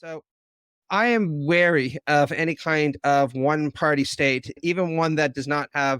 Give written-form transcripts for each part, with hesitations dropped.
So I am wary of any kind of one party state, even one that does not have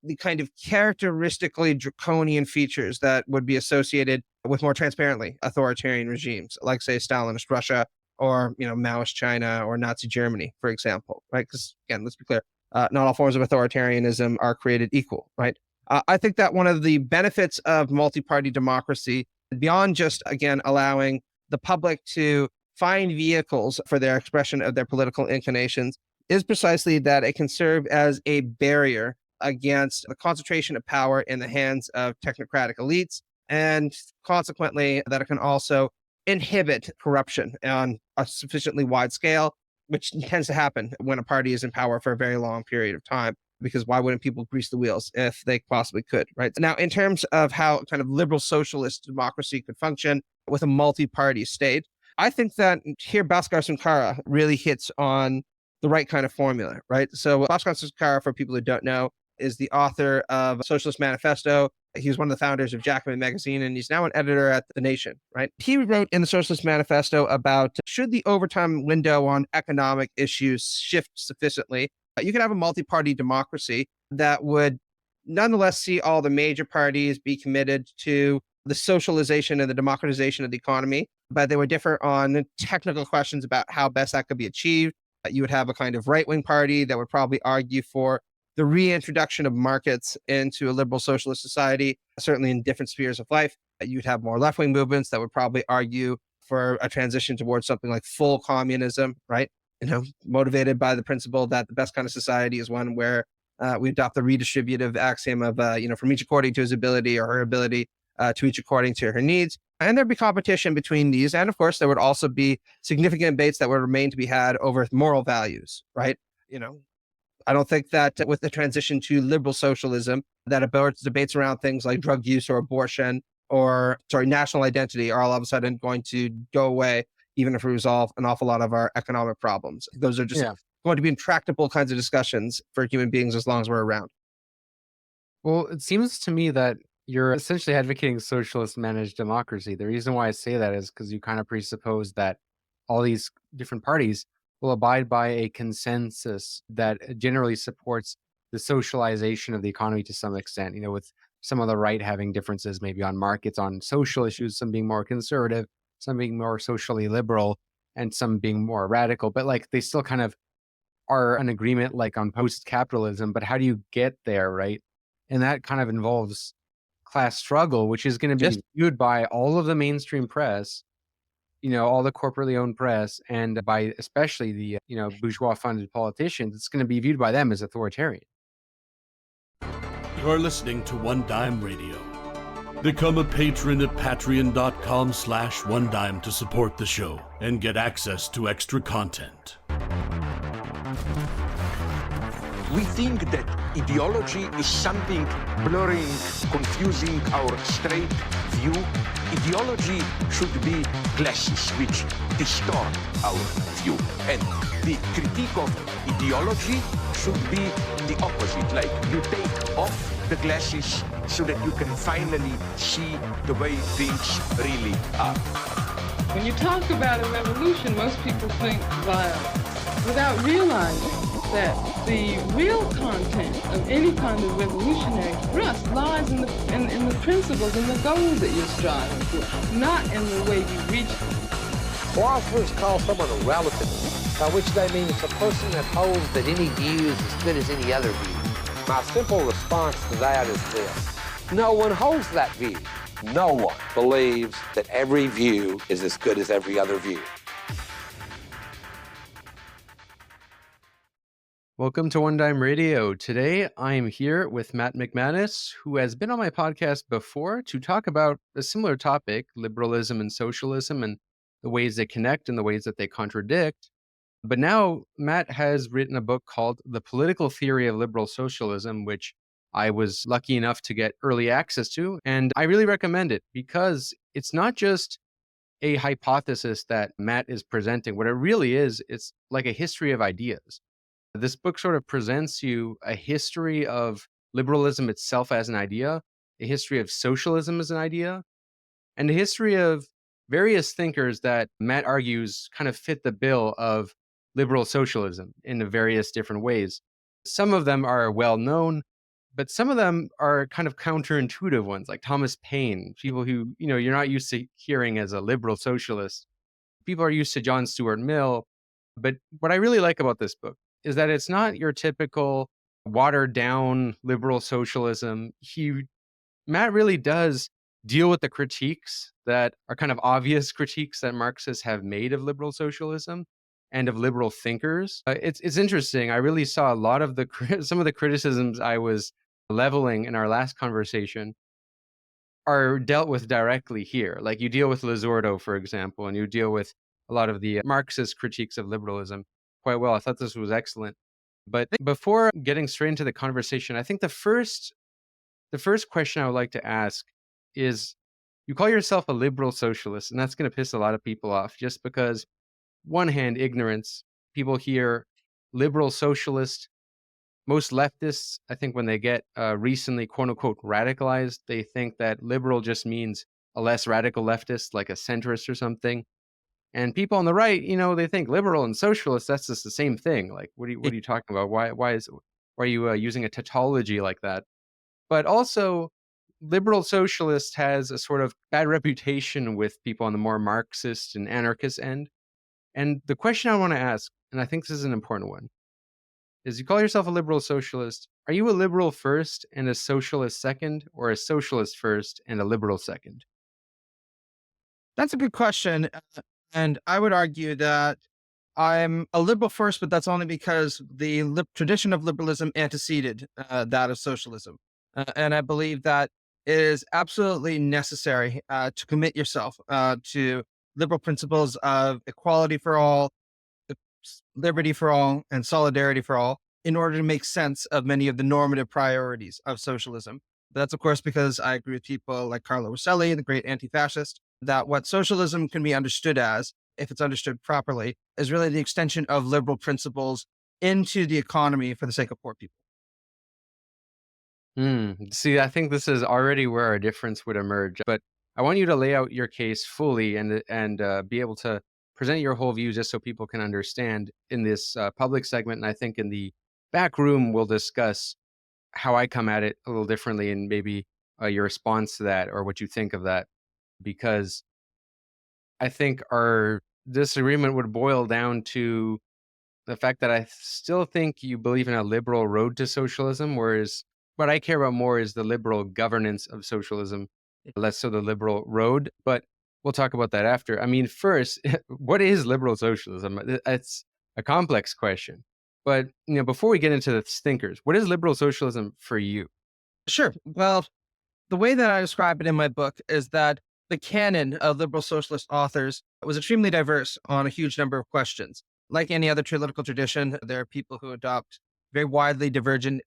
the kind of characteristically draconian features that would be associated with more transparently authoritarian regimes, like say Stalinist Russia or Maoist China or Nazi Germany, for example, right? Because again, let's be clear, not all forms of authoritarianism are created equal, right? I think that one of the benefits of multi-party democracy, beyond just again allowing the public to find vehicles for their expression of their political inclinations, is precisely that it can serve as a barrier against the concentration of power in the hands of technocratic elites, and consequently that it can also inhibit corruption on a sufficiently wide scale, which tends to happen when a party is in power for a very long period of time. Because why wouldn't people grease the wheels if they possibly could, right? Now, in terms of how kind of liberal socialist democracy could function with a multi-party state, I think that here Bhaskar Sunkara really hits on the right kind of formula, right? So Bhaskar Sunkara, for people who don't know, is the author of Socialist Manifesto. He was one of the founders of Jacobin magazine, and he's now an editor at The Nation, right? He wrote in the Socialist Manifesto about should the overtime window on economic issues shift sufficiently, you could have a multi-party democracy that would nonetheless see all the major parties be committed to the socialization and the democratization of the economy, but they would differ on technical questions about how best that could be achieved. You would have a kind of right-wing party that would probably argue for the reintroduction of markets into a liberal socialist society, certainly in different spheres of life. You'd have more left-wing movements that would probably argue for a transition towards something like full communism, right? Motivated by the principle that the best kind of society is one where we adopt the redistributive axiom of, from each according to his ability or her ability to each according to her needs. And there'd be competition between these. And of course, there would also be significant debates that would remain to be had over moral values, right? I don't think that with the transition to liberal socialism, that about debates around things like drug use or abortion or, national identity are all of a sudden going to go away, even if we resolve an awful lot of our economic problems. Those are just going to be intractable kinds of discussions for human beings as long as we're around. Well, it seems to me that you're essentially advocating socialist managed democracy. The reason why I say that is because you kind of presuppose that all these different parties will abide by a consensus that generally supports the socialization of the economy to some extent, with some of the right having differences maybe on markets, on social issues, some being more conservative, some being more socially liberal, and some being more radical. But they still kind of are an agreement on post-capitalism. But how do you get there, right? And that kind of involves class struggle, which is going to be viewed by all of the mainstream press, all the corporately owned press, and by especially the, bourgeois funded politicians. It's going to be viewed by them as authoritarian. You're listening to One Dime Radio. Become a patron at patreon.com/onedime to support the show and get access to extra content. We think that ideology is something blurring, confusing our straight view. Ideology should be glasses which distort our view. And the critique of ideology should be the opposite. Like you take off the glasses so that you can finally see the way things really are. When you talk about a revolution, most people think violence, without realizing that the real content of any kind of revolutionary thrust lies in the principles and the goals that you're striving for, not in the way you reach them. Philosophers call someone a relativist, by which they mean it's a person that holds that any view is as good as any other view. My simple response to that is this: no one holds that view. No one believes that every view is as good as every other view. Welcome to One Dime Radio. Today, I am here with Matt McManus, who has been on my podcast before to talk about a similar topic, liberalism and socialism, and the ways they connect and the ways that they contradict. But now, Matt has written a book called The Political Theory of Liberal Socialism, which I was lucky enough to get early access to, and I really recommend it because it's not just a hypothesis that Matt is presenting. What it really is, it's like a history of ideas. This book sort of presents you a history of liberalism itself as an idea, a history of socialism as an idea, and a history of various thinkers that Matt argues kind of fit the bill of liberal socialism in various different ways. Some of them are well known, but some of them are kind of counterintuitive ones, like Thomas Paine, people who, you're not used to hearing as a liberal socialist. People are used to John Stuart Mill. But what I really like about this book is that it's not your typical watered down liberal socialism. Matt really does deal with the critiques that are kind of obvious critiques that Marxists have made of liberal socialism and of liberal thinkers. It's interesting. I really saw a lot of some of the criticisms I was leveling in our last conversation are dealt with directly here. Like you deal with Lisordo, for example, and you deal with a lot of the Marxist critiques of liberalism quite well. I thought this was excellent. But before getting straight into the conversation, I think the first question I would like to ask is, you call yourself a liberal socialist, and that's going to piss a lot of people off just because, one hand, ignorance. People hear liberal socialist. Most leftists, I think, when they get recently, quote unquote, radicalized, they think that liberal just means a less radical leftist, like a centrist or something. And people on the right, they think liberal and socialist, that's just the same thing. Like, what are you talking about? Why are you using a tautology like that? But also, liberal socialist has a sort of bad reputation with people on the more Marxist and anarchist end. And the question I want to ask, and I think this is an important one, is you call yourself a liberal socialist. Are you a liberal first and a socialist second, or a socialist first and a liberal second? That's a good question. And I would argue that I'm a liberal first, but that's only because the tradition of liberalism anteceded that of socialism. And I believe that it is absolutely necessary to commit yourself to liberal principles of equality for all, liberty for all, and solidarity for all in order to make sense of many of the normative priorities of socialism. But that's, of course, because I agree with people like Carlo Rosselli, the great anti-fascist, that what socialism can be understood as, if it's understood properly, is really the extension of liberal principles into the economy for the sake of poor people. See, I think this is already where our difference would emerge. But I want you to lay out your case fully and be able to present your whole view just so people can understand in this public segment. And I think in the back room, we'll discuss how I come at it a little differently and maybe your response to that or what you think of that. Because I think our disagreement would boil down to the fact that I still think you believe in a liberal road to socialism, whereas what I care about more is the liberal governance of socialism, less so the liberal road. But we'll talk about that after. I mean, first, what is liberal socialism? It's a complex question. But before we get into the thinkers, what is liberal socialism for you? Sure. Well, the way that I describe it in my book is that the canon of liberal socialist authors was extremely diverse on a huge number of questions. Like any other political tradition, there are people who adopt very widely divergent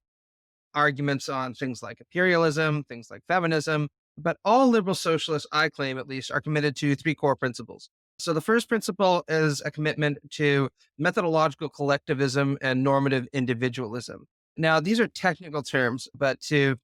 arguments on things like imperialism, things like feminism. But all liberal socialists, I claim at least, are committed to three core principles. So the first principle is a commitment to methodological collectivism and normative individualism. Now, these are technical terms, but to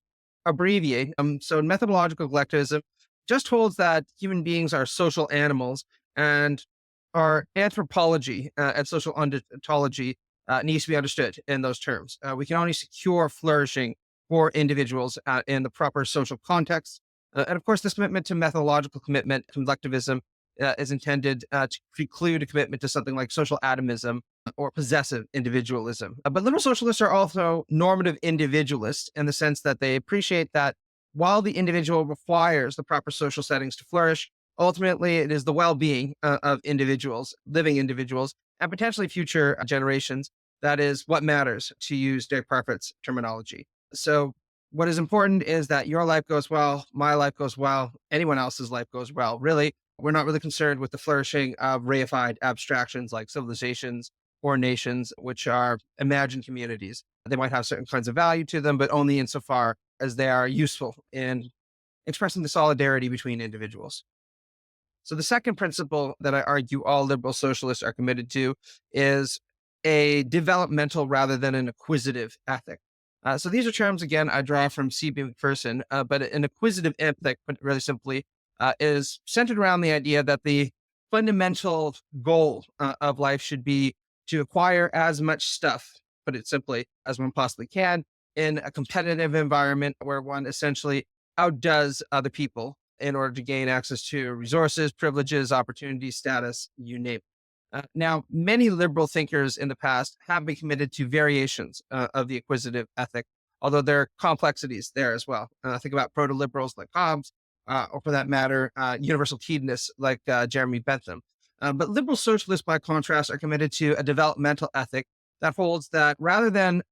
abbreviate, so methodological collectivism just holds that human beings are social animals, and our anthropology and social ontology needs to be understood in those terms. We can only secure flourishing for individuals in the proper social context. And of course, this commitment to methodological commitment, collectivism, is intended to preclude a commitment to something like social atomism or possessive individualism. But liberal socialists are also normative individualists in the sense that they appreciate that while the individual requires the proper social settings to flourish, ultimately it is the well-being of individuals, living individuals, and potentially future generations that is what matters, to use Derek Parfit's terminology. So what is important is that your life goes well, my life goes well, anyone else's life goes well. Really, we're not really concerned with the flourishing of reified abstractions like civilizations or nations, which are imagined communities. They might have certain kinds of value to them, but only insofar as they are useful in expressing the solidarity between individuals. So the second principle that I argue all liberal socialists are committed to is a developmental rather than an acquisitive ethic. So these are terms, again, I draw from C.B. Macpherson, but an acquisitive ethic, but really simply, is centered around the idea that the fundamental goal of life should be to acquire as much stuff, put it simply, as one possibly can in a competitive environment where one essentially outdoes other people in order to gain access to resources, privileges, opportunities, status, you name it. Now, many liberal thinkers in the past have been committed to variations of the acquisitive ethic, although there are complexities there as well. Think about proto-liberals like Hobbes, or for that matter, universal hedonists like Jeremy Bentham. But liberal socialists, by contrast, are committed to a developmental ethic that holds that rather than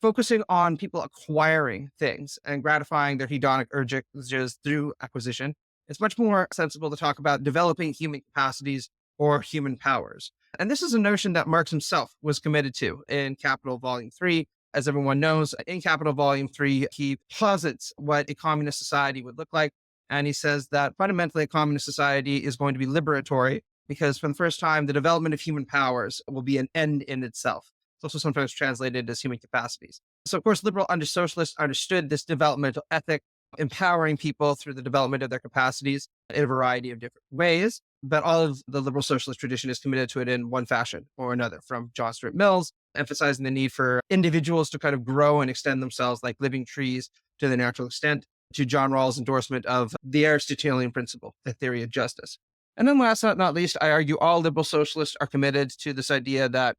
focusing on people acquiring things and gratifying their hedonic urges through acquisition, it's much more sensible to talk about developing human capacities or human powers. And this is a notion that Marx himself was committed to in Capital Volume 3. As everyone knows, in Capital Volume 3, he posits what a communist society would look like. And he says that fundamentally a communist society is going to be liberatory because for the first time, the development of human powers will be an end in itself. It's also sometimes translated as human capacities. So, of course, liberal socialists understood this developmental ethic, empowering people through the development of their capacities in a variety of different ways. But all of the liberal socialist tradition is committed to it in one fashion or another, from John Stuart Mill's emphasizing the need for individuals to kind of grow and extend themselves like living trees to their natural extent, to John Rawls' endorsement of the Aristotelian principle, the theory of justice. And then last but not least, I argue all liberal socialists are committed to this idea that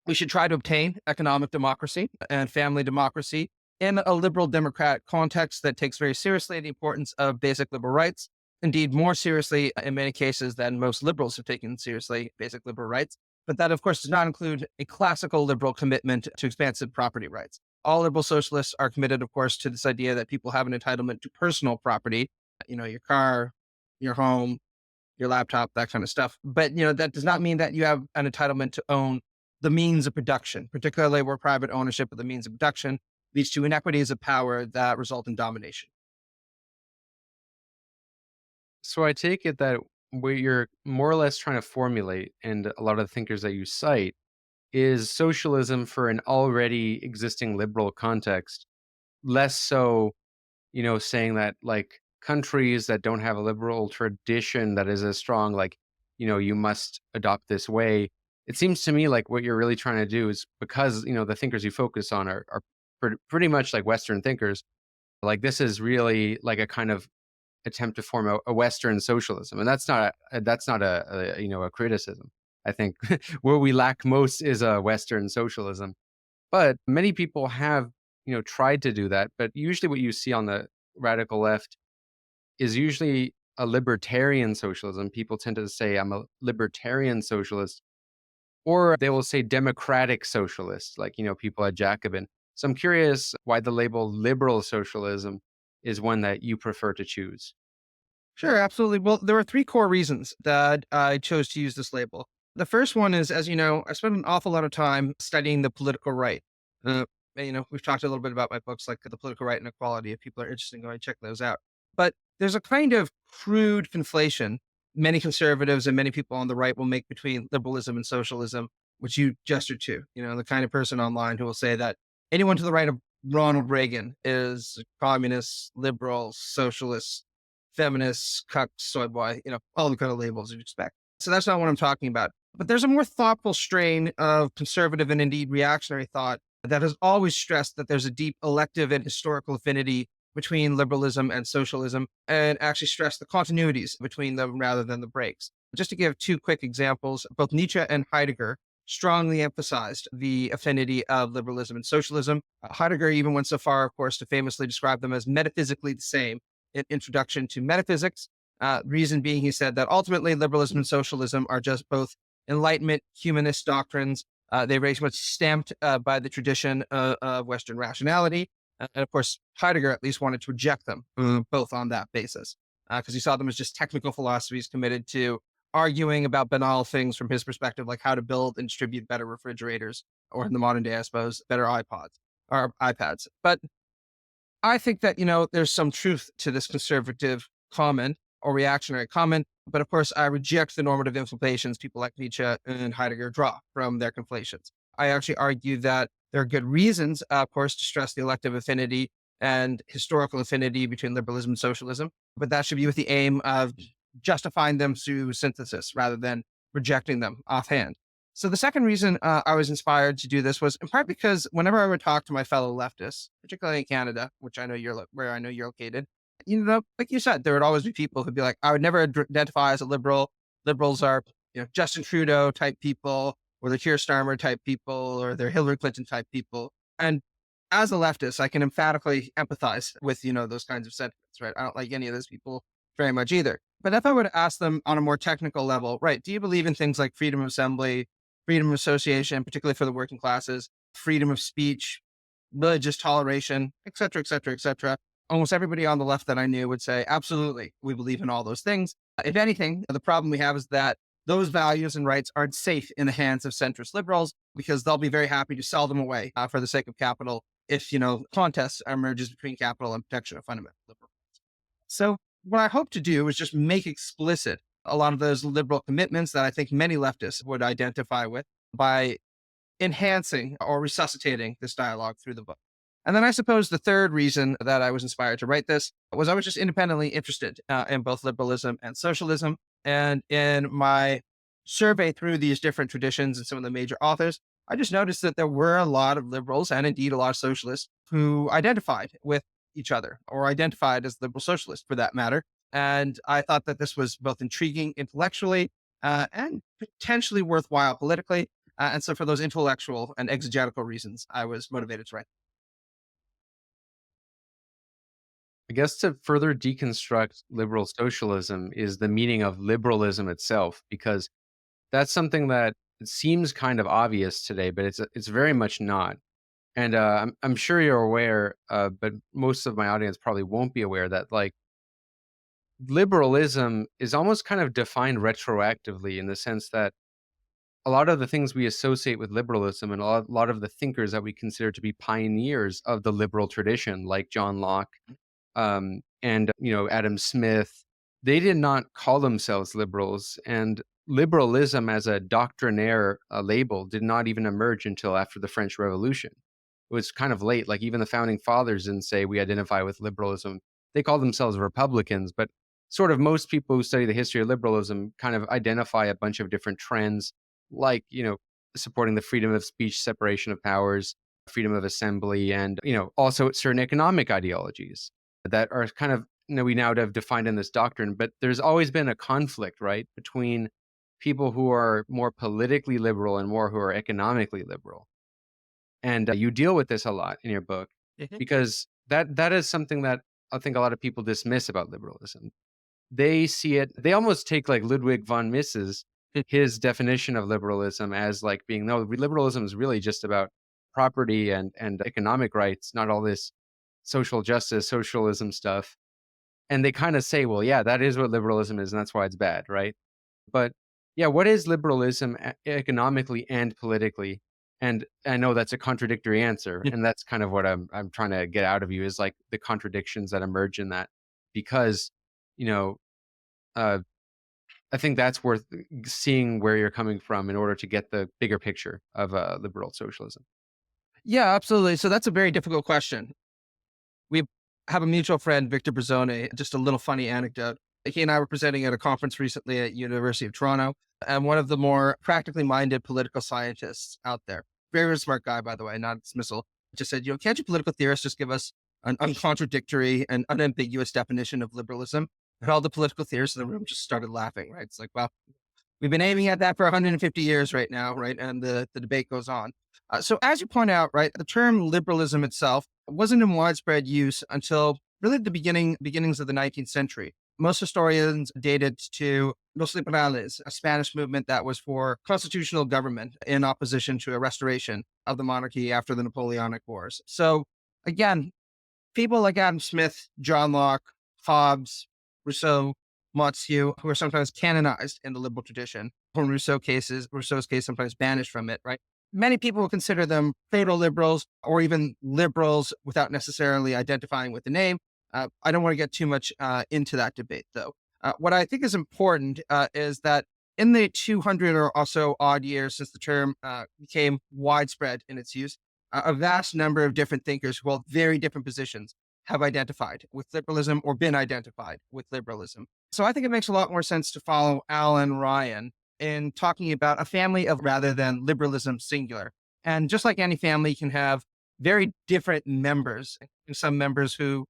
we should try to obtain economic democracy and family democracy in a liberal democratic context that takes very seriously the importance of basic liberal rights. Indeed, more seriously in many cases than most liberals have taken seriously basic liberal rights. But that, of course, does not include a classical liberal commitment to expansive property rights. All liberal socialists are committed, of course, to this idea that people have an entitlement to personal property, your car, your home, your laptop, that kind of stuff. But, that does not mean that you have an entitlement to own the means of production, particularly where private ownership of the means of production leads to inequities of power that result in domination. So I take it that what you're more or less trying to formulate, and a lot of the thinkers that you cite, is socialism for an already existing liberal context, less so, saying that like countries that don't have a liberal tradition that is as strong, like, you must adopt this way. It seems to me like what you're really trying to do is because, the thinkers you focus on are pretty much like Western thinkers. Like this is really like a kind of attempt to form a Western socialism, and that's not a criticism. I think where we lack most is a Western socialism, but many people have tried to do that. But usually, what you see on the radical left is usually a libertarian socialism. People tend to say, "I'm a libertarian socialist," or they will say democratic socialist, like people at Jacobin. So I'm curious why the label liberal socialism is one that you prefer to choose. Sure, absolutely. Well, there are three core reasons that I chose to use this label. The first one is, as you know, I spent an awful lot of time studying the political right. We've talked a little bit about my books like The Political Right and Equality, if people are interested in going to check those out. But there's a kind of crude conflation many conservatives and many people on the right will make between liberalism and socialism, which you gestured to. The kind of person online who will say that anyone to the right of Ronald Reagan is communist, liberal, socialist, feminist, cuck, soy boy, all the kind of labels you'd expect. So that's not what I'm talking about. But there's a more thoughtful strain of conservative and indeed reactionary thought that has always stressed that there's a deep elective and historical affinity between liberalism and socialism, and actually stressed the continuities between them rather than the breaks. Just to give two quick examples, both Nietzsche and Heidegger strongly emphasized the affinity of liberalism and socialism. Heidegger even went so far, of course, to famously describe them as metaphysically the same in Introduction to Metaphysics. Reason being, he said that ultimately liberalism and socialism are just both Enlightenment humanist doctrines. They very much stamped by the tradition of Western rationality. And of course, Heidegger at least wanted to reject them both on that basis, because he saw them as just technical philosophies committed to arguing about banal things from his perspective, like how to build and distribute better refrigerators, or in the modern day, I suppose, better iPods or iPads. But I think that, there's some truth to this conservative comment or reactionary comment. But of course, I reject the normative implications people like Nietzsche and Heidegger draw from their conflations. I actually argue that there are good reasons, of course, to stress the elective affinity and historical affinity between liberalism and socialism, but that should be with the aim of justifying them through synthesis rather than rejecting them offhand. So the second reason I was inspired to do this was in part because whenever I would talk to my fellow leftists, particularly in Canada, which I know where I know you're located, like you said, there would always be people who'd be like, I would never identify as a liberal. Liberals are, Justin Trudeau type people, or the Keir Starmer type people, or they're Hillary Clinton type people. And as a leftist, I can emphatically empathize with, those kinds of sentiments, right? I don't like any of those people very much either. But if I were to ask them on a more technical level, right, do you believe in things like freedom of assembly, freedom of association, particularly for the working classes, freedom of speech, religious toleration, et cetera, et cetera, et cetera? Almost everybody on the left that I knew would say, absolutely, we believe in all those things. If anything, the problem we have is that those values and rights aren't safe in the hands of centrist liberals because they'll be very happy to sell them away for the sake of capital if, contest emerges between capital and protection of fundamental liberal rights. So what I hope to do is just make explicit a lot of those liberal commitments that I think many leftists would identify with by enhancing or resuscitating this dialogue through the book. And then I suppose the third reason that I was inspired to write this was I was just independently interested in both liberalism and socialism. And in my survey through these different traditions and some of the major authors, I just noticed that there were a lot of liberals and indeed a lot of socialists who identified with each other or identified as liberal socialists for that matter. And I thought that this was both intriguing intellectually and potentially worthwhile politically. And so for those intellectual and exegetical reasons, I was motivated to write. I guess to further deconstruct liberal socialism is the meaning of liberalism itself, because that's something that it seems kind of obvious today, but it's very much not. And I'm sure you're aware, but most of my audience probably won't be aware that like liberalism is almost kind of defined retroactively in the sense that a lot of the things we associate with liberalism and a lot of the thinkers that we consider to be pioneers of the liberal tradition, like John Locke, and Adam Smith, they did not call themselves liberals, and liberalism as a doctrinaire label did not even emerge until after the French Revolution. It was kind of late. Like even the founding fathers didn't say we identify with liberalism. They called themselves Republicans, but sort of most people who study the history of liberalism kind of identify a bunch of different trends, like supporting the freedom of speech, separation of powers, freedom of assembly, and also certain economic ideologies that are kind of, we now have defined in this doctrine, but there's always been a conflict, right, between people who are more politically liberal and more who are economically liberal. And you deal with this a lot in your book because that is something that I think a lot of people dismiss about liberalism. They see it, they almost take like Ludwig von Mises, his definition of liberalism as like being, no, liberalism is really just about property and economic rights, not all this social justice, socialism stuff. And they kind of say, well, yeah, that is what liberalism is, and that's why it's bad, right? But yeah, what is liberalism economically and politically? And I know that's a contradictory answer, and that's kind of what I'm trying to get out of you is like the contradictions that emerge in that, because I think that's worth seeing where you're coming from in order to get the bigger picture of liberal socialism. Yeah, absolutely. So that's a very difficult question. We have a mutual friend, Victor Brazzone. Just a little funny anecdote. He and I were presenting at a conference recently at University of Toronto, and one of the more practically minded political scientists out there, very smart guy, by the way, not a dismissal, just said, can't you political theorists just give us an uncontradictory and unambiguous definition of liberalism? And all the political theorists in the room just started laughing, right? It's like, well, we've been aiming at that for 150 years right now, right? And the debate goes on. So as you point out, right, the term liberalism itself wasn't in widespread use until really the beginnings of the 19th century. Most historians date it to Los Liberales, a Spanish movement that was for constitutional government in opposition to a restoration of the monarchy after the Napoleonic Wars. So again, people like Adam Smith, John Locke, Hobbes, Rousseau, Montesquieu, who are sometimes canonized in the liberal tradition, or in Rousseau's case, sometimes banished from it, right? Many people will consider them proto-liberals or even liberals without necessarily identifying with the name. I don't want to get too much into that debate, though. What I think is important is that in the 200 or so odd years since the term became widespread in its use, a vast number of different thinkers who hold very different positions have identified with liberalism or been identified with liberalism. So I think it makes a lot more sense to follow Alan Ryan in talking about a family of rather than liberalism singular. And just like any family can have very different members, and some members who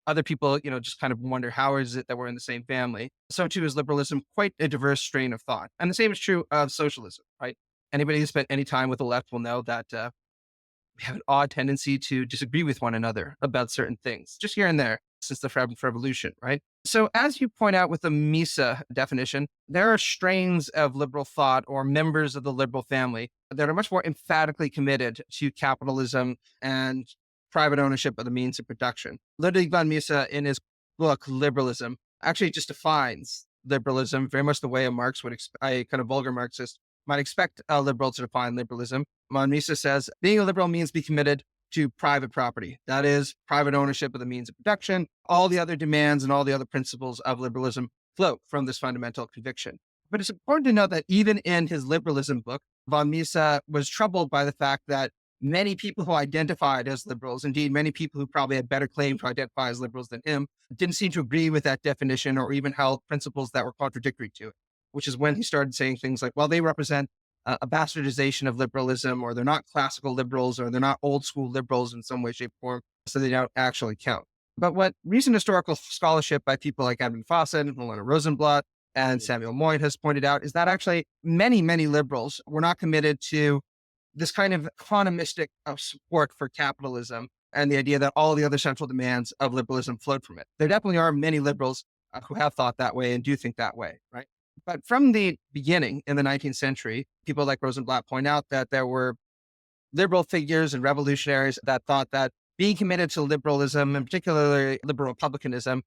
other people, just kind of wonder how is it that we're in the same family. So too is liberalism, quite a diverse strain of thought. And the same is true of socialism, right? Anybody who spent any time with the left will know that we have an odd tendency to disagree with one another about certain things, just here and there since the French Revolution, right? So as you point out with the Mises definition, there are strains of liberal thought or members of the liberal family that are much more emphatically committed to capitalism and private ownership of the means of production. Ludwig von Mises, in his book, Liberalism, actually just defines liberalism very much the way a Marx would a kind of vulgar Marxist might expect a liberal to define liberalism. Von Mises says, being a liberal means be committed to private property. That is, private ownership of the means of production. All the other demands and all the other principles of liberalism flow from this fundamental conviction. But it's important to note that even in his liberalism book, von Mises was troubled by the fact that many people who identified as liberals, indeed many people who probably had better claim to identify as liberals than him, didn't seem to agree with that definition or even held principles that were contradictory to it, which is when he started saying things like, well, they represent a bastardization of liberalism, or they're not classical liberals, or they're not old school liberals in some way, shape, or form, so they don't actually count. But what recent historical scholarship by people like Edmund Fawcett, Helena Rosenblatt, and Samuel Moyd has pointed out is that actually many, many liberals were not committed to this kind of economistic support for capitalism and the idea that all the other central demands of liberalism flowed from it. There definitely are many liberals who have thought that way and do think that way, right? But from the beginning in the 19th century, people like Rosenblatt point out that there were liberal figures and revolutionaries that thought that being committed to liberalism, and particularly liberal republicanism,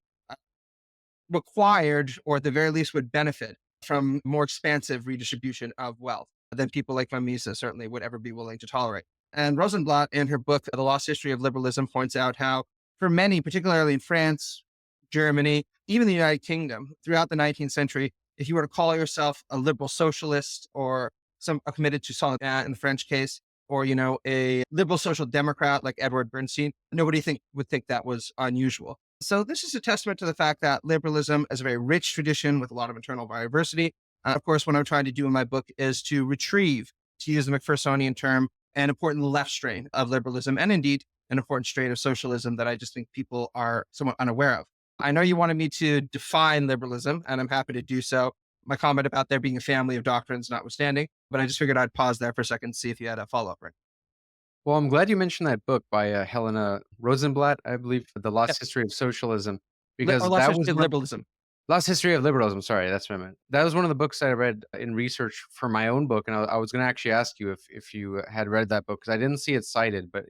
required, or at the very least would benefit from more expansive redistribution of wealth than people like von Mises certainly would ever be willing to tolerate. And Rosenblatt, in her book, The Lost History of Liberalism, points out how for many, particularly in France, Germany, even the United Kingdom, throughout the 19th century, if you were to call yourself a liberal socialist or committed to Socialism in the French case, or, a liberal social democrat like Edward Bernstein, nobody would think that was unusual. So this is a testament to the fact that liberalism is a very rich tradition with a lot of internal diversity. Of course, what I'm trying to do in my book is to retrieve, to use the Macphersonian term, an important left strain of liberalism, and indeed an important strain of socialism that I just think people are somewhat unaware of. I know you wanted me to define liberalism, and I'm happy to do so. My comment about there being a family of doctrines notwithstanding, but I just figured I'd pause there for a second to see if you had a follow-up, Rick. Well, I'm glad you mentioned that book by Helena Rosenblatt, I believe, The Lost Yes. History of Socialism, because Or Lost that History was of liberalism. Lost History of Liberalism. Sorry, that's what I meant. That was one of the books I read in research for my own book, and I was going to actually ask you if you had read that book, because I didn't see it cited, but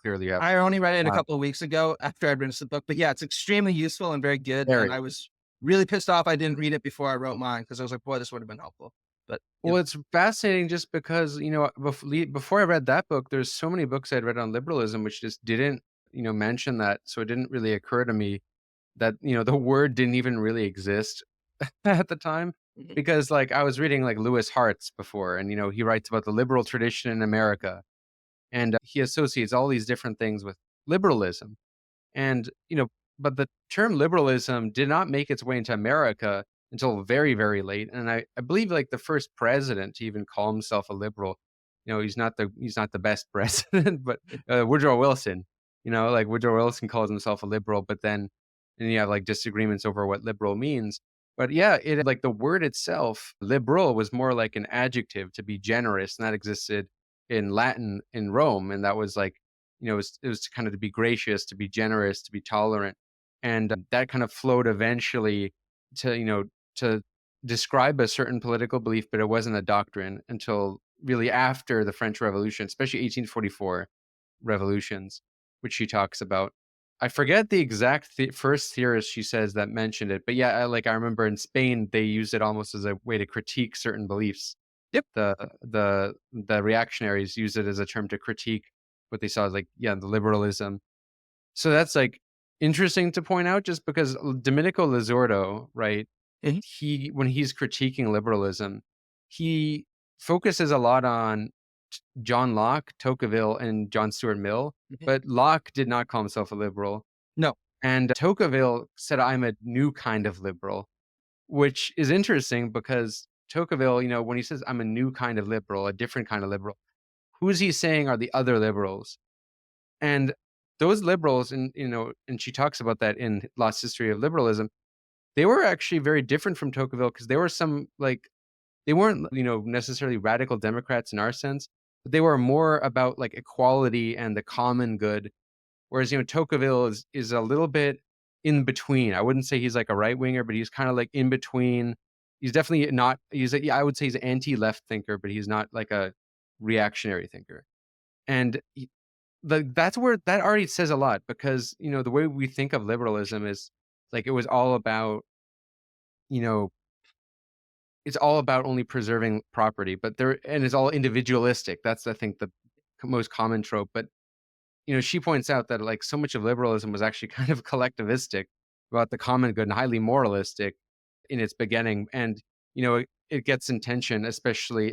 clearly you have. I only read it a Uh, couple of weeks ago after I'd written the book, but yeah, it's extremely useful and very good. Very. And I was really pissed off I didn't read it before I wrote mine, because I was like, boy, this would have been helpful. But Well, it's fascinating just because, before I read that book, there's so many books I'd read on liberalism which just didn't, mention that. So it didn't really occur to me that, the word didn't even really exist at the time. Mhm. Because I was reading Lewis Hartz before, and, he writes about the liberal tradition in America. And he associates all these different things with liberalism. And, but the term liberalism did not make its way into America until very, very late. And I believe the first president to even call himself a liberal, he's not the best president, but Woodrow Wilson, Woodrow Wilson calls himself a liberal, but then and you have disagreements over what liberal means. But yeah, it the word itself, liberal, was more like an adjective to be generous, and that existed in Latin in Rome, and that was it was kind of to be gracious, to be generous, to be tolerant, and that kind of flowed eventually to to describe a certain political belief, but it wasn't a doctrine until really after the French Revolution, especially 1844 revolutions, which she talks about. I forget the exact first theorist she says that mentioned it, but yeah, I remember in Spain they used it almost as a way to critique certain beliefs. Yep. The reactionaries used it as a term to critique what they saw as the liberalism. So that's interesting to point out, just because Domenico Lazzordo, right? Mhm. When he's critiquing liberalism, he focuses a lot on John Locke, Tocqueville, and John Stuart Mill. Mhm. But Locke did not call himself a liberal. No. And Tocqueville said, I'm a new kind of liberal, which is interesting because Tocqueville, when he says, I'm a new kind of liberal, a different kind of liberal, who is he saying are the other liberals? And those liberals, and she talks about that in Lost History of Liberalism, they were actually very different from Tocqueville because there were some, they weren't, necessarily radical Democrats in our sense, but they were more about like equality and the common good. Whereas, Tocqueville is a little bit in between. I wouldn't say he's like a right winger, but he's kind of like in between. He's definitely not, I would say he's an anti-left thinker, but he's not like a reactionary thinker. And that's where that already says a lot because, the way we think of liberalism is like, it was all about, it's all about only preserving property, but and it's all individualistic. That's, I think, the most common trope. But she points out that like so much of liberalism was actually kind of collectivistic about the common good and highly moralistic in its beginning. And, it gets in tension, especially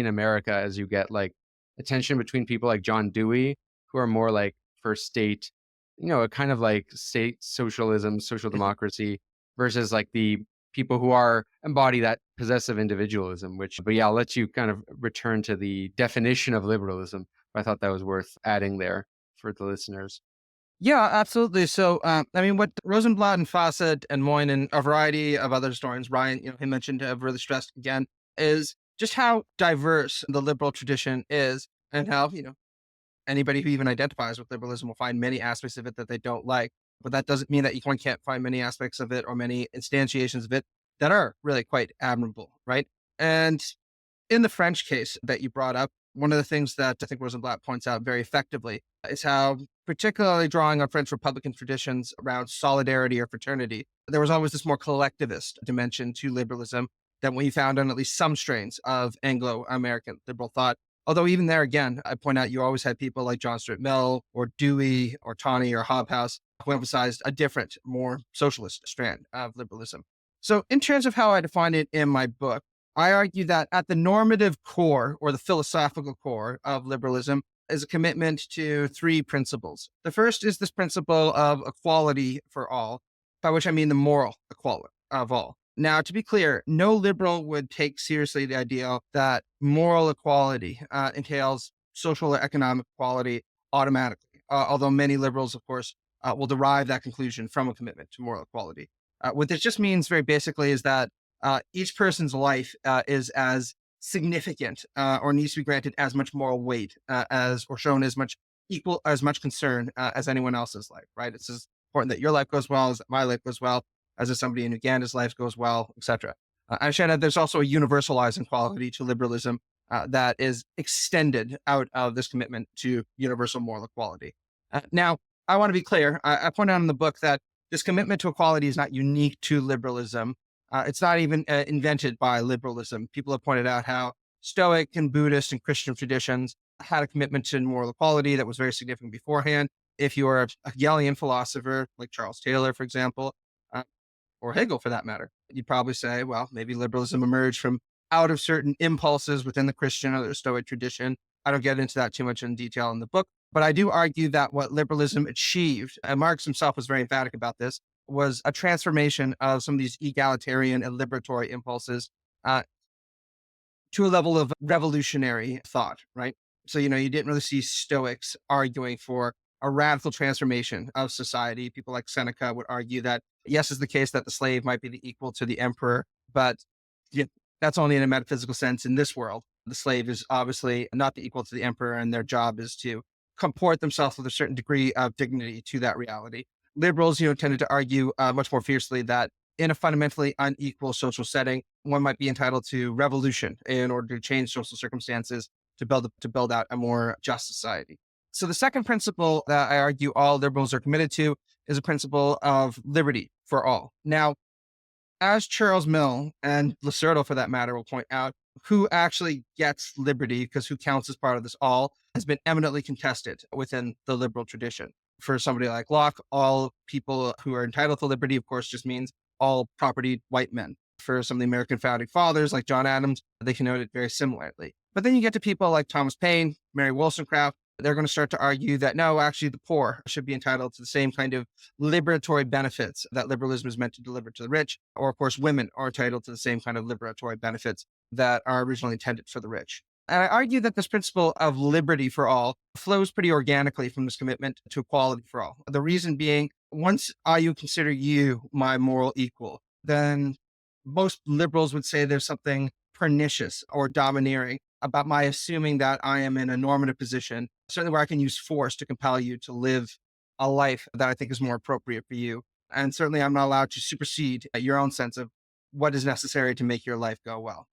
in America, as you get like a tension between people like John Dewey, who are more like for state, a kind of like state socialism, social democracy, versus like the people who embody that possessive individualism, but yeah, I'll let you kind of return to the definition of liberalism. I thought that was worth adding there for the listeners. Yeah, absolutely. So, what Rosenblatt and Fawcett and Moyne and a variety of other historians, Ryan, he mentioned, have really stressed again, is just how diverse the liberal tradition is and how, anybody who even identifies with liberalism will find many aspects of it that they don't like. But that doesn't mean that one can't find many aspects of it or many instantiations of it that are really quite admirable, right? And in the French case that you brought up, one of the things that I think Rosenblatt points out very effectively is how, particularly drawing on French Republican traditions around solidarity or fraternity, there was always this more collectivist dimension to liberalism than we found on at least some strains of Anglo-American liberal thought. Although even there, again, I point out you always had people like John Stuart Mill or Dewey or Tawney or Hobhouse who emphasized a different, more socialist strand of liberalism. So in terms of how I define it in my book, I argue that at the normative core or the philosophical core of liberalism is a commitment to three principles. The first is this principle of equality for all, by which I mean the moral equality of all. Now, to be clear, no liberal would take seriously the idea that moral equality entails social or economic equality automatically, although many liberals, of course, will derive that conclusion from a commitment to moral equality. What this just means very basically is that each person's life is as significant or needs to be granted as much moral weight or shown as much concern as anyone else's life, right? It's as important that your life goes well as that my life goes well, as if somebody in Uganda's life goes well, etc. I understand that there's also a universalizing quality to liberalism that is extended out of this commitment to universal moral equality. Now, I want to be clear. I point out in the book that this commitment to equality is not unique to liberalism. It's not even invented by liberalism. People have pointed out how Stoic and Buddhist and Christian traditions had a commitment to moral equality that was very significant beforehand. If you are a Hegelian philosopher like Charles Taylor, for example, or Hegel for that matter, you'd probably say, well, maybe liberalism emerged from out of certain impulses within the Christian or the Stoic tradition. I don't get into that too much in detail in the book, but I do argue that what liberalism achieved, and Marx himself was very emphatic about this, was a transformation of some of these egalitarian and liberatory impulses to a level of revolutionary thought, right? So, you didn't really see Stoics arguing for a radical transformation of society. People like Seneca would argue that, yes, it's the case that the slave might be the equal to the emperor, but that's only in a metaphysical sense in this world. The slave is obviously not the equal to the emperor, and their job is to comport themselves with a certain degree of dignity to that reality. Liberals, tended to argue much more fiercely that in a fundamentally unequal social setting, one might be entitled to revolution in order to change social circumstances to build out a more just society. So the second principle that I argue all liberals are committed to is a principle of liberty for all. Now, as Charles Mill and Lacerda, for that matter, will point out, who actually gets liberty, because who counts as part of this all, has been eminently contested within the liberal tradition. For somebody like Locke, all people who are entitled to liberty, of course, just means all propertied white men. For some of the American founding fathers, like John Adams, they connote it very similarly. But then you get to people like Thomas Paine, Mary Wollstonecraft, they're going to start to argue that no, actually, the poor should be entitled to the same kind of liberatory benefits that liberalism is meant to deliver to the rich. Or, of course, women are entitled to the same kind of liberatory benefits that are originally intended for the rich. And I argue that this principle of liberty for all flows pretty organically from this commitment to equality for all. The reason being, once I consider you my moral equal, then most liberals would say there's something pernicious or domineering about my assuming that I am in a normative position, certainly where I can use force to compel you to live a life that I think is more appropriate for you. And certainly I'm not allowed to supersede your own sense of what is necessary to make your life go well.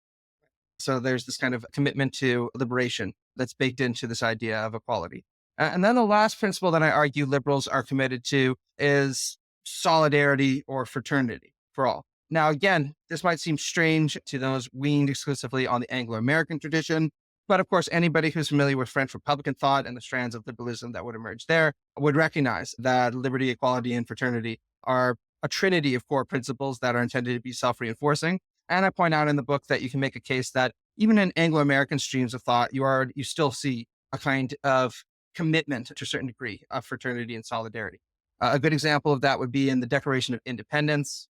So there's this kind of commitment to liberation that's baked into this idea of equality. And then the last principle that I argue liberals are committed to is solidarity or fraternity for all. Now, again, this might seem strange to those weaned exclusively on the Anglo-American tradition, but of course, anybody who's familiar with French Republican thought and the strands of liberalism that would emerge there would recognize that liberty, equality, and fraternity are a trinity of core principles that are intended to be self-reinforcing. And I point out in the book that you can make a case that even in Anglo-American streams of thought, you still see a kind of commitment to a certain degree of fraternity and solidarity. A good example of that would be in the Declaration of Independence.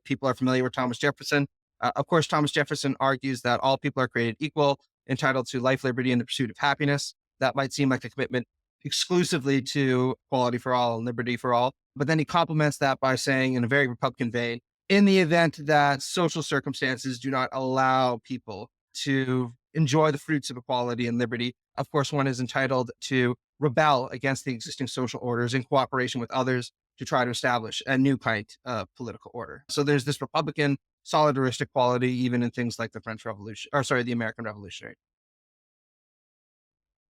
People are familiar with Thomas Jefferson. Of course, Thomas Jefferson argues that all people are created equal, entitled to life, liberty, and the pursuit of happiness. That might seem like a commitment exclusively to equality for all and liberty for all. But then he complements that by saying, in a very Republican vein, in the event that social circumstances do not allow people to enjoy the fruits of equality and liberty, of course, one is entitled to rebel against the existing social orders in cooperation with others to try to establish a new kind of political order. So there's this Republican solidaristic quality, even in things like the the American Revolutionary.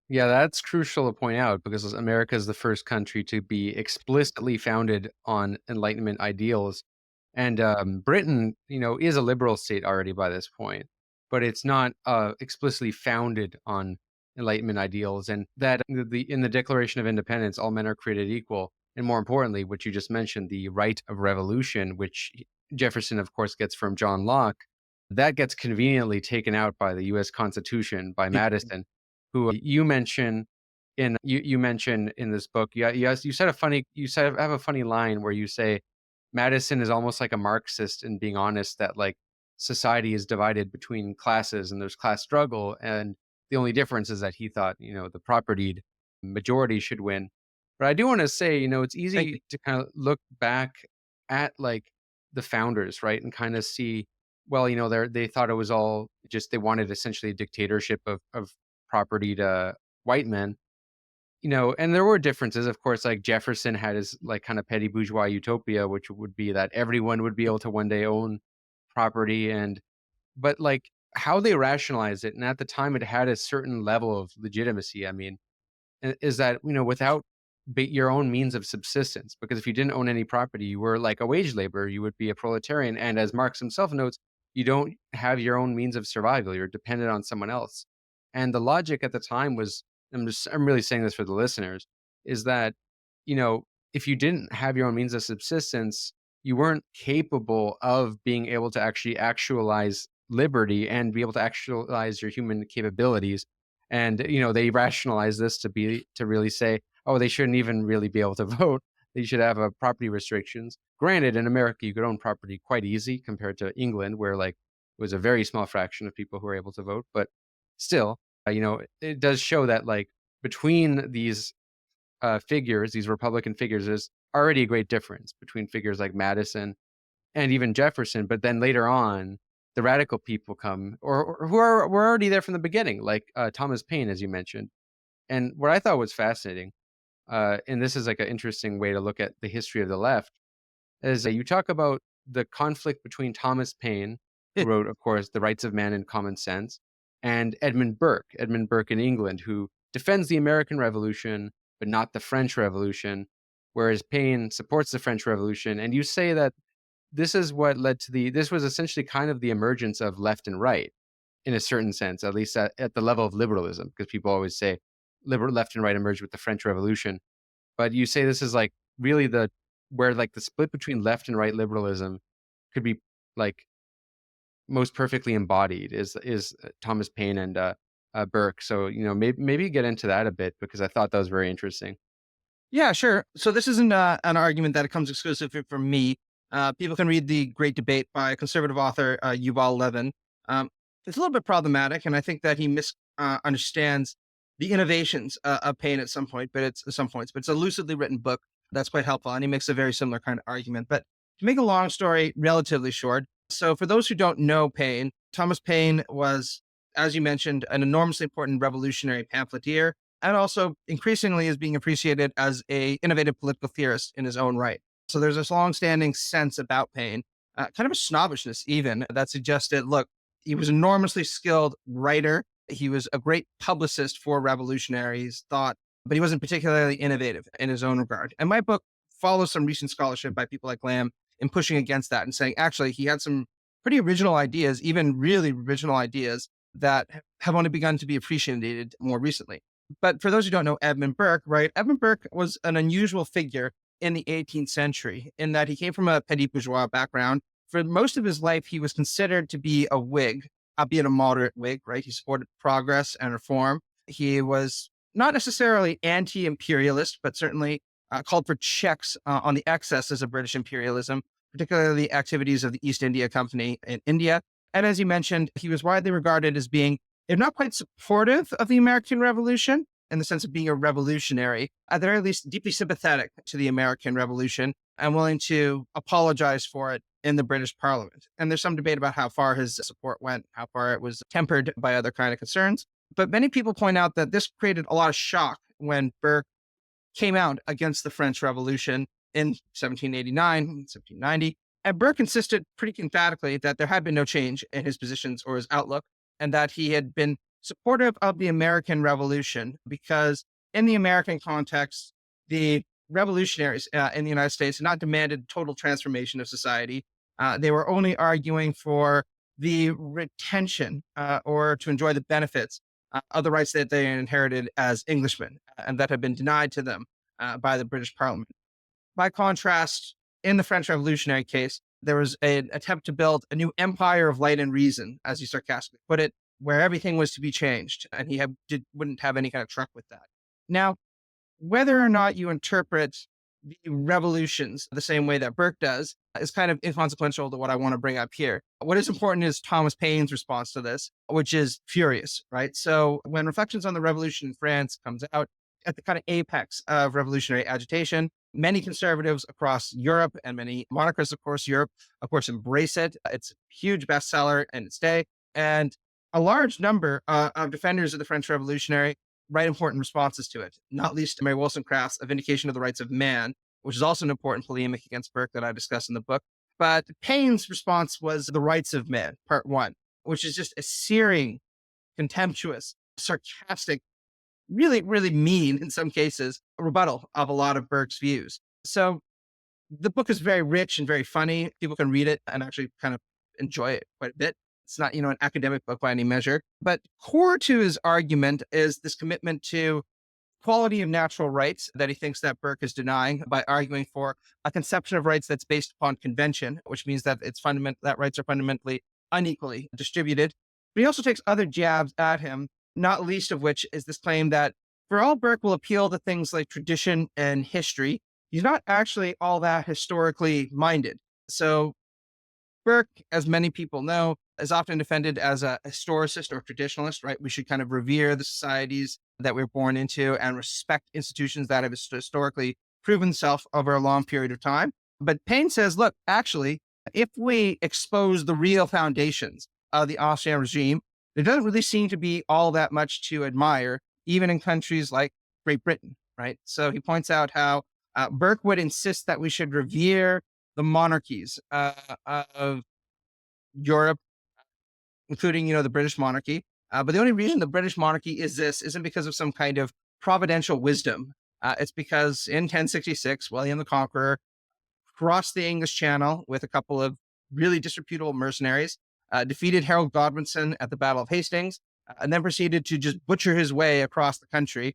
Yeah, that's crucial to point out because America is the first country to be explicitly founded on Enlightenment ideals. And Britain, is a liberal state already by this point, but it's not explicitly founded on Enlightenment ideals. And that in the Declaration of Independence, all men are created equal. And more importantly, what you just mentioned, the right of revolution, which Jefferson, of course, gets from John Locke, that gets conveniently taken out by the U.S. Constitution by Madison, who you mention in this book. You said have a funny line where you say Madison is almost like a Marxist in being honest that like society is divided between classes and there's class struggle, and the only difference is that he thought the propertied majority should win. But I do want to say it's easy to kind of look back at like the founders, right, and kind of see, well, they thought it was all just they wanted essentially a dictatorship of propertied white men. And there were differences, of course, like Jefferson had his like kind of petty bourgeois utopia, which would be that everyone would be able to one day own property. But like how they rationalized it, and at the time it had a certain level of legitimacy. I mean, is that, without your own means of subsistence, because if you didn't own any property, you were like a wage laborer, you would be a proletarian. And as Marx himself notes, you don't have your own means of survival. You're dependent on someone else. And the logic at the time was, I'm really saying this for the listeners, is that, if you didn't have your own means of subsistence, you weren't capable of being able to actually actualize liberty and be able to actualize your human capabilities. And, they rationalize this to really say, oh, they shouldn't even really be able to vote. They should have property restrictions. Granted, in America, you could own property quite easy compared to England, where like it was a very small fraction of people who were able to vote. But still, it does show that like between these figures, these Republican figures, there's already a great difference between figures like Madison and even Jefferson. But then later on, the radical people come, or who were already there from the beginning, like Thomas Paine, as you mentioned. And what I thought was fascinating, and this is like an interesting way to look at the history of the left, is that you talk about the conflict between Thomas Paine, who wrote, of course, The Rights of Man and Common Sense, and Edmund Burke in England, who defends the American Revolution, but not the French Revolution, whereas Paine supports the French Revolution. And you say that this is what led to this was essentially kind of the emergence of left and right, in a certain sense, at least at the level of liberalism, because people always say left and right emerged with the French Revolution. But you say this is like really where like the split between left and right liberalism could be like most perfectly embodied is Thomas Paine and Burke. So, maybe get into that a bit because I thought that was very interesting. Yeah, sure. So this isn't an argument that it comes exclusively from me. People can read The Great Debate by conservative author Yuval Levin. It's a little bit problematic, and I think that he misunderstands the innovations of Paine at some point, but it's a lucidly written book that's quite helpful, and he makes a very similar kind of argument. But to make a long story relatively short, so for those who don't know Paine, Thomas Paine was, as you mentioned, an enormously important revolutionary pamphleteer, and also increasingly is being appreciated as a innovative political theorist in his own right. So there's this long-standing sense about Paine, kind of a snobbishness even, that suggested, look, he was an enormously skilled writer. He was a great publicist for revolutionaries thought, but he wasn't particularly innovative in his own regard. And my book follows some recent scholarship by people like Lamb in pushing against that and saying, actually, he had some pretty original ideas, even really original ideas that have only begun to be appreciated more recently. But for those who don't know Edmund Burke, right? Edmund Burke was an unusual figure in the 18th century in that he came from a petit bourgeois background. For most of his life, he was considered to be a Whig, albeit a moderate Whig, right? He supported progress and reform. He was not necessarily anti-imperialist, but certainly called for checks on the excesses of British imperialism, particularly the activities of the East India Company in India. And as you mentioned, he was widely regarded as being, if not quite supportive of the American Revolution, in the sense of being a revolutionary, at the very least deeply sympathetic to the American Revolution and willing to apologize for it in the British Parliament. And there's some debate about how far his support went, how far it was tempered by other kind of concerns. But many people point out that this created a lot of shock when Burke came out against the French Revolution in 1789, 1790. And Burke insisted pretty emphatically that there had been no change in his positions or his outlook, and that he had been supportive of the American Revolution because in the American context, the revolutionaries in the United States had not demanded total transformation of society. They were only arguing for the retention or to enjoy the benefits of the rights that they inherited as Englishmen and that had been denied to them by the British Parliament. By contrast, in the French Revolutionary case, there was an attempt to build a new empire of light and reason, as you sarcastically put it, where everything was to be changed, and he wouldn't have any kind of truck with that. Now, whether or not you interpret the revolutions the same way that Burke does is kind of inconsequential to what I want to bring up here. What is important is Thomas Paine's response to this, which is furious, right? So when Reflections on the Revolution in France comes out at the kind of apex of revolutionary agitation, many conservatives across Europe and many monarchists, Europe, embrace it. It's a huge bestseller in its day. And a large number of defenders of the French Revolutionary write important responses to it, not least Mary Wollstonecraft's A Vindication of the Rights of Man, which is also an important polemic against Burke that I discuss in the book. But Paine's response was The Rights of Man, Part 1, which is just a searing, contemptuous, sarcastic, really, really mean, in some cases, a rebuttal of a lot of Burke's views. So the book is very rich and very funny. People can read it and actually kind of enjoy it quite a bit. It's not, an academic book by any measure. But core to his argument is this commitment to quality of natural rights that he thinks that Burke is denying by arguing for a conception of rights that's based upon convention, which means that that rights are fundamentally unequally distributed. But he also takes other jabs at him, not least of which is this claim that for all Burke will appeal to things like tradition and history, he's not actually all that historically minded. So Burke, as many people know, is often defended as a historicist or traditionalist, right? We should kind of revere the societies that we're born into and respect institutions that have historically proven themselves over a long period of time. But Paine says, look, actually, if we expose the real foundations of the Austrian regime, there doesn't really seem to be all that much to admire, even in countries like Great Britain, right? So he points out how Burke would insist that we should revere the monarchies of Europe, including, the British monarchy. But the only reason the British monarchy isn't because of some kind of providential wisdom. It's because in 1066, William the Conqueror crossed the English Channel with a couple of really disreputable mercenaries, defeated Harold Godwinson at the Battle of Hastings, and then proceeded to just butcher his way across the country,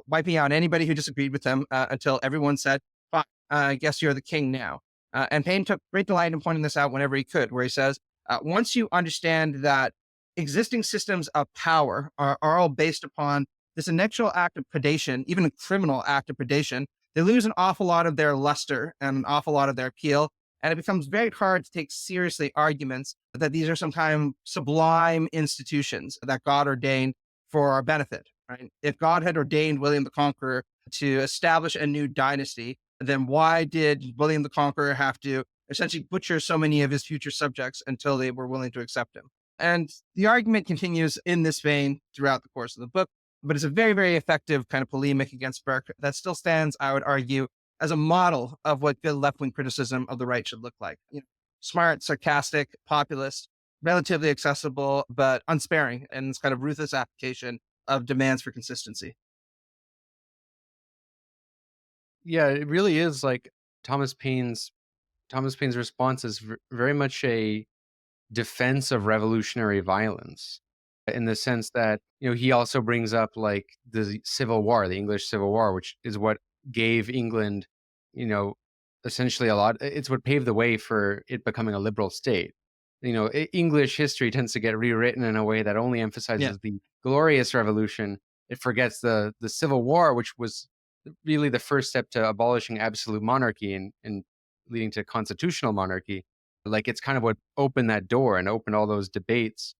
wiping out anybody who disagreed with him until everyone said, fine, I guess you're the king now. And Paine took great delight in pointing this out whenever he could, where he says, once you understand that existing systems of power are all based upon this initial act of predation, even a criminal act of predation. They lose an awful lot of their luster and an awful lot of their appeal. And it becomes very hard to take seriously arguments that these are some kind of sublime institutions that God ordained for our benefit, right? If God had ordained William the Conqueror to establish a new dynasty, then why did William the Conqueror have to essentially butcher so many of his future subjects until they were willing to accept him? And the argument continues in this vein throughout the course of the book, but it's a very, very effective kind of polemic against Burke that still stands, I would argue, as a model of what good left-wing criticism of the right should look like. Smart, sarcastic, populist, relatively accessible, but unsparing, and this kind of ruthless application of demands for consistency. Yeah, it really is like Thomas Paine's response is very much a defense of revolutionary violence, in the sense that he also brings up like the Civil War, the English Civil War, which is what gave England, essentially it's what paved the way for it becoming a liberal state. English history tends to get rewritten in a way that only emphasizes the glorious revolution. It forgets the Civil War, which was really the first step to abolishing absolute monarchy and leading to constitutional monarchy. Like, it's kind of what opened that door and opened all those debates.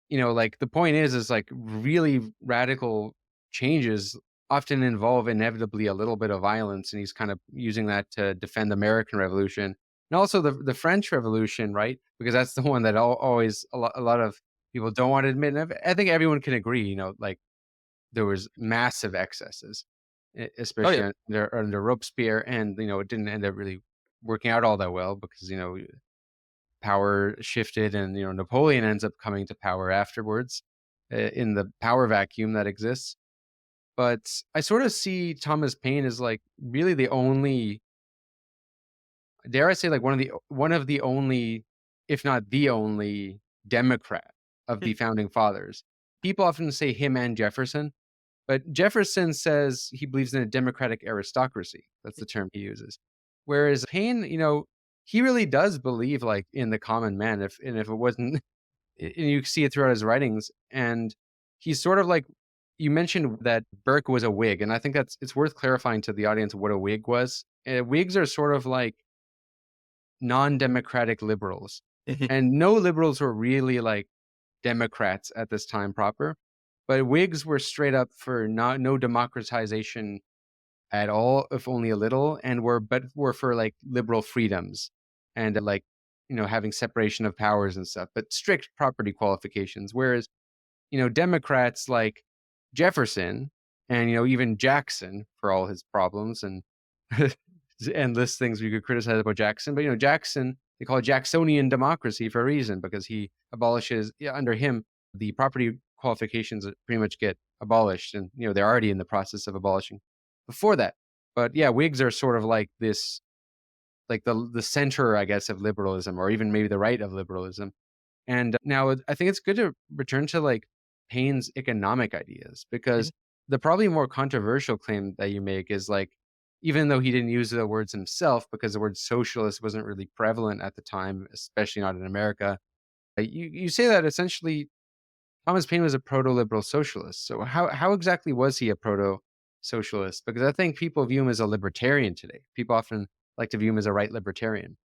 Like, the point is like really radical changes often involve inevitably a little bit of violence, and he's kind of using that to defend the American Revolution and also the French Revolution, right? Because that's the one that always a lot of people don't want to admit. And I think everyone can agree, like there was massive excesses, especially under Robespierre, and it didn't end up really working out all that well because power shifted, and Napoleon ends up coming to power afterwards in the power vacuum that exists. But I sort of see Thomas Paine as like really the only, dare I say, like one of the only, if not the only, Democrat of the founding fathers. People often say him and Jefferson, but Jefferson says he believes in a democratic aristocracy. That's the term he uses. Whereas Paine, he really does believe like in the common man. If it wasn't, and you see it throughout his writings, and he's sort of like, you mentioned that Burke was a Whig, and I think it's worth clarifying to the audience what a Whig was. Whigs are sort of like non-democratic liberals, and no liberals were really like Democrats at this time proper, but Whigs were straight up for no democratization at all, if only a little, and were for like liberal freedoms and like having separation of powers and stuff, but strict property qualifications. Whereas Democrats like Jefferson and even Jackson, for all his problems and endless things we could criticize about Jackson, but Jackson, they call it Jacksonian democracy for a reason, because he abolishes, under him, the property qualifications that pretty much get abolished, and they're already in the process of abolishing before that. But yeah, Whigs are sort of like this, like the center, I guess, of liberalism, or even maybe the right of liberalism. And now I think it's good to return to like Paine's economic ideas, because the probably more controversial claim that you make is like, even though he didn't use the words himself, because the word socialist wasn't really prevalent at the time, especially not in America, you say that essentially Thomas Paine was a proto-liberal socialist. So how exactly was he a proto-socialist? Because I think people view him as a libertarian today. People often like to view him as a right libertarian.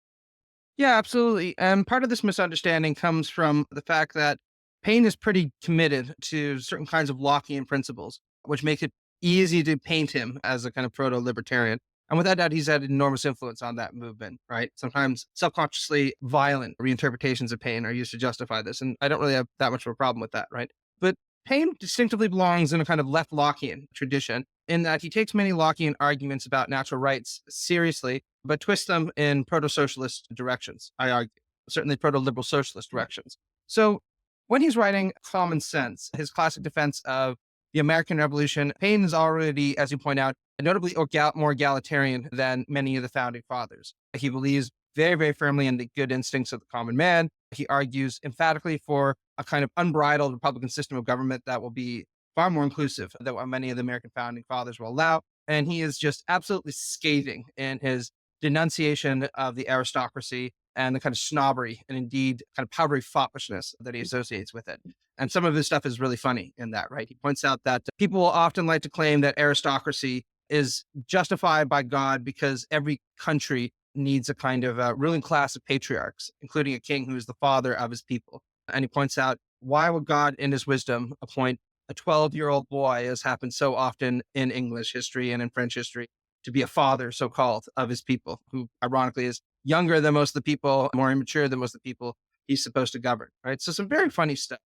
Yeah, absolutely. And part of this misunderstanding comes from the fact that Paine is pretty committed to certain kinds of Lockean principles, which make it easy to paint him as a kind of proto-libertarian. And without doubt, he's had enormous influence on that movement, right? Sometimes subconsciously violent reinterpretations of Paine are used to justify this. And I don't really have that much of a problem with that, right? But Paine distinctively belongs in a kind of left Lockean tradition, in that he takes many Lockean arguments about natural rights seriously, but twists them in proto-socialist directions, I argue, certainly proto-liberal socialist directions. So when he's writing Common Sense, his classic defense of the American Revolution, Paine is already, as you point out, notably more egalitarian than many of the founding fathers. He believes very, very firmly in the good instincts of the common man. He argues emphatically for a kind of unbridled Republican system of government that will be far more inclusive than what many of the American founding fathers will allow. And he is just absolutely scathing in his denunciation of the aristocracy and the kind of snobbery and indeed kind of powdery foppishness that he associates with it. And some of his stuff is really funny in that, right? He points out that people will often like to claim that aristocracy is justified by God because every country needs a kind of ruling class of patriarchs, including a king who is the father of his people. And he points out, why would God in his wisdom appoint a 12-year-old boy, as happens so often in English history and in French history, to be a father, so-called, of his people, who ironically is younger than most of the people, more immature than most of the people he's supposed to govern, right? So some very funny stuff.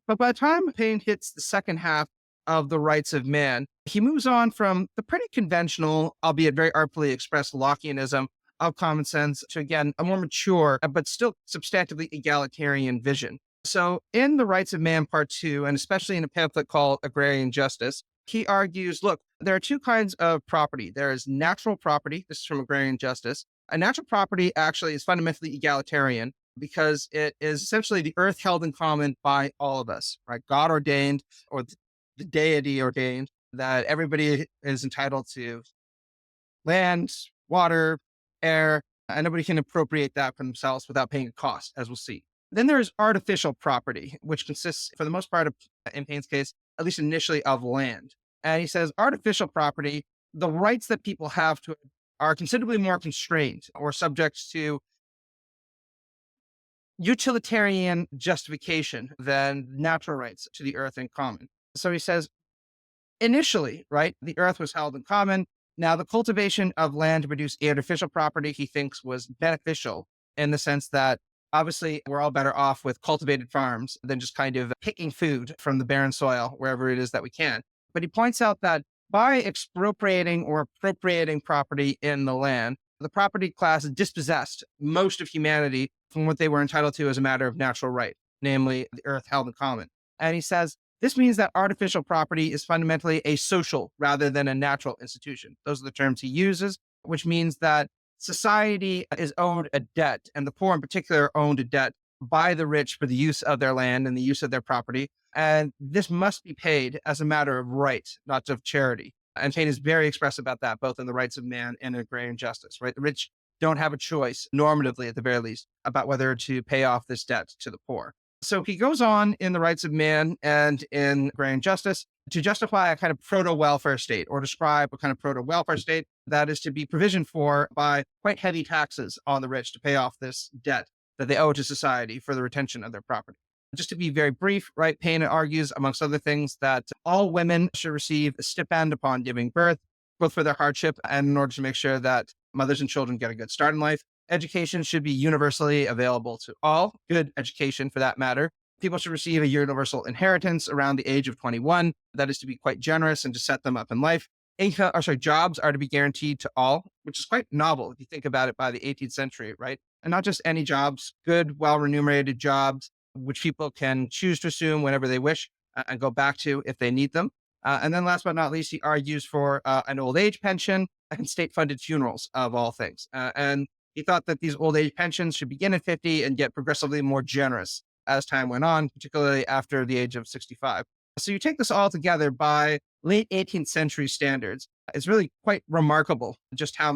But by the time Paine hits the second half of the Rights of Man, he moves on from the pretty conventional, albeit very artfully expressed Lockeanism of common sense to, again, a more mature, but still substantively egalitarian vision. So in the Rights of Man Part 2, and especially in a pamphlet called Agrarian Justice, he argues, look, there are two kinds of property. There is natural property. This is from Agrarian Justice. A natural property actually is fundamentally egalitarian because it is essentially the earth held in common by all of us, right? God ordained, or the deity ordained, that everybody is entitled to land, water, air, and nobody can appropriate that for themselves without paying a cost, as we'll see. Then there's artificial property, which consists, for the most part, in Paine's case, at least initially, of land. And he says artificial property, the rights that people have to it are considerably more constrained or subject to utilitarian justification than natural rights to the earth in common. So he says, initially, right, the earth was held in common. Now, the cultivation of land to produce artificial property, he thinks, was beneficial in the sense that obviously we're all better off with cultivated farms than just kind of picking food from the barren soil wherever it is that we can. But he points out that by expropriating or appropriating property in the land, the property class dispossessed most of humanity from what they were entitled to as a matter of natural right, namely the earth held in common. And he says, this means that artificial property is fundamentally a social rather than a natural institution. Those are the terms he uses, which means that society is owed a debt, and the poor in particular are owned a debt by the rich for the use of their land and the use of their property. And this must be paid as a matter of right, not of charity. And Paine is very expressive about that, both in the Rights of Man and in Agrarian Justice, right? The rich don't have a choice, normatively at the very least, about whether to pay off this debt to the poor. So he goes on in the Rights of Man and in Agrarian Justice to justify a kind of proto-welfare state, or describe a kind of proto-welfare state that is to be provisioned for by quite heavy taxes on the rich to pay off this debt that they owe to society for the retention of their property. Just to be very brief, right, Paine argues, amongst other things, that all women should receive a stipend upon giving birth, both for their hardship and in order to make sure that mothers and children get a good start in life. Education should be universally available to all, good education for that matter. People should receive a universal inheritance around the age of 21. That is to be quite generous and to set them up in life. Jobs are to be guaranteed to all, which is quite novel if you think about it by the 18th century, right? And not just any jobs, good, well-remunerated jobs, which people can choose to assume whenever they wish and go back to if they need them. And then last but not least, he argues for an old age pension and state-funded funerals of all things. And he thought that these old age pensions should begin at 50 and get progressively more generous as time went on, particularly after the age of 65. So you take this all together by late 18th century standards, it's really quite remarkable just how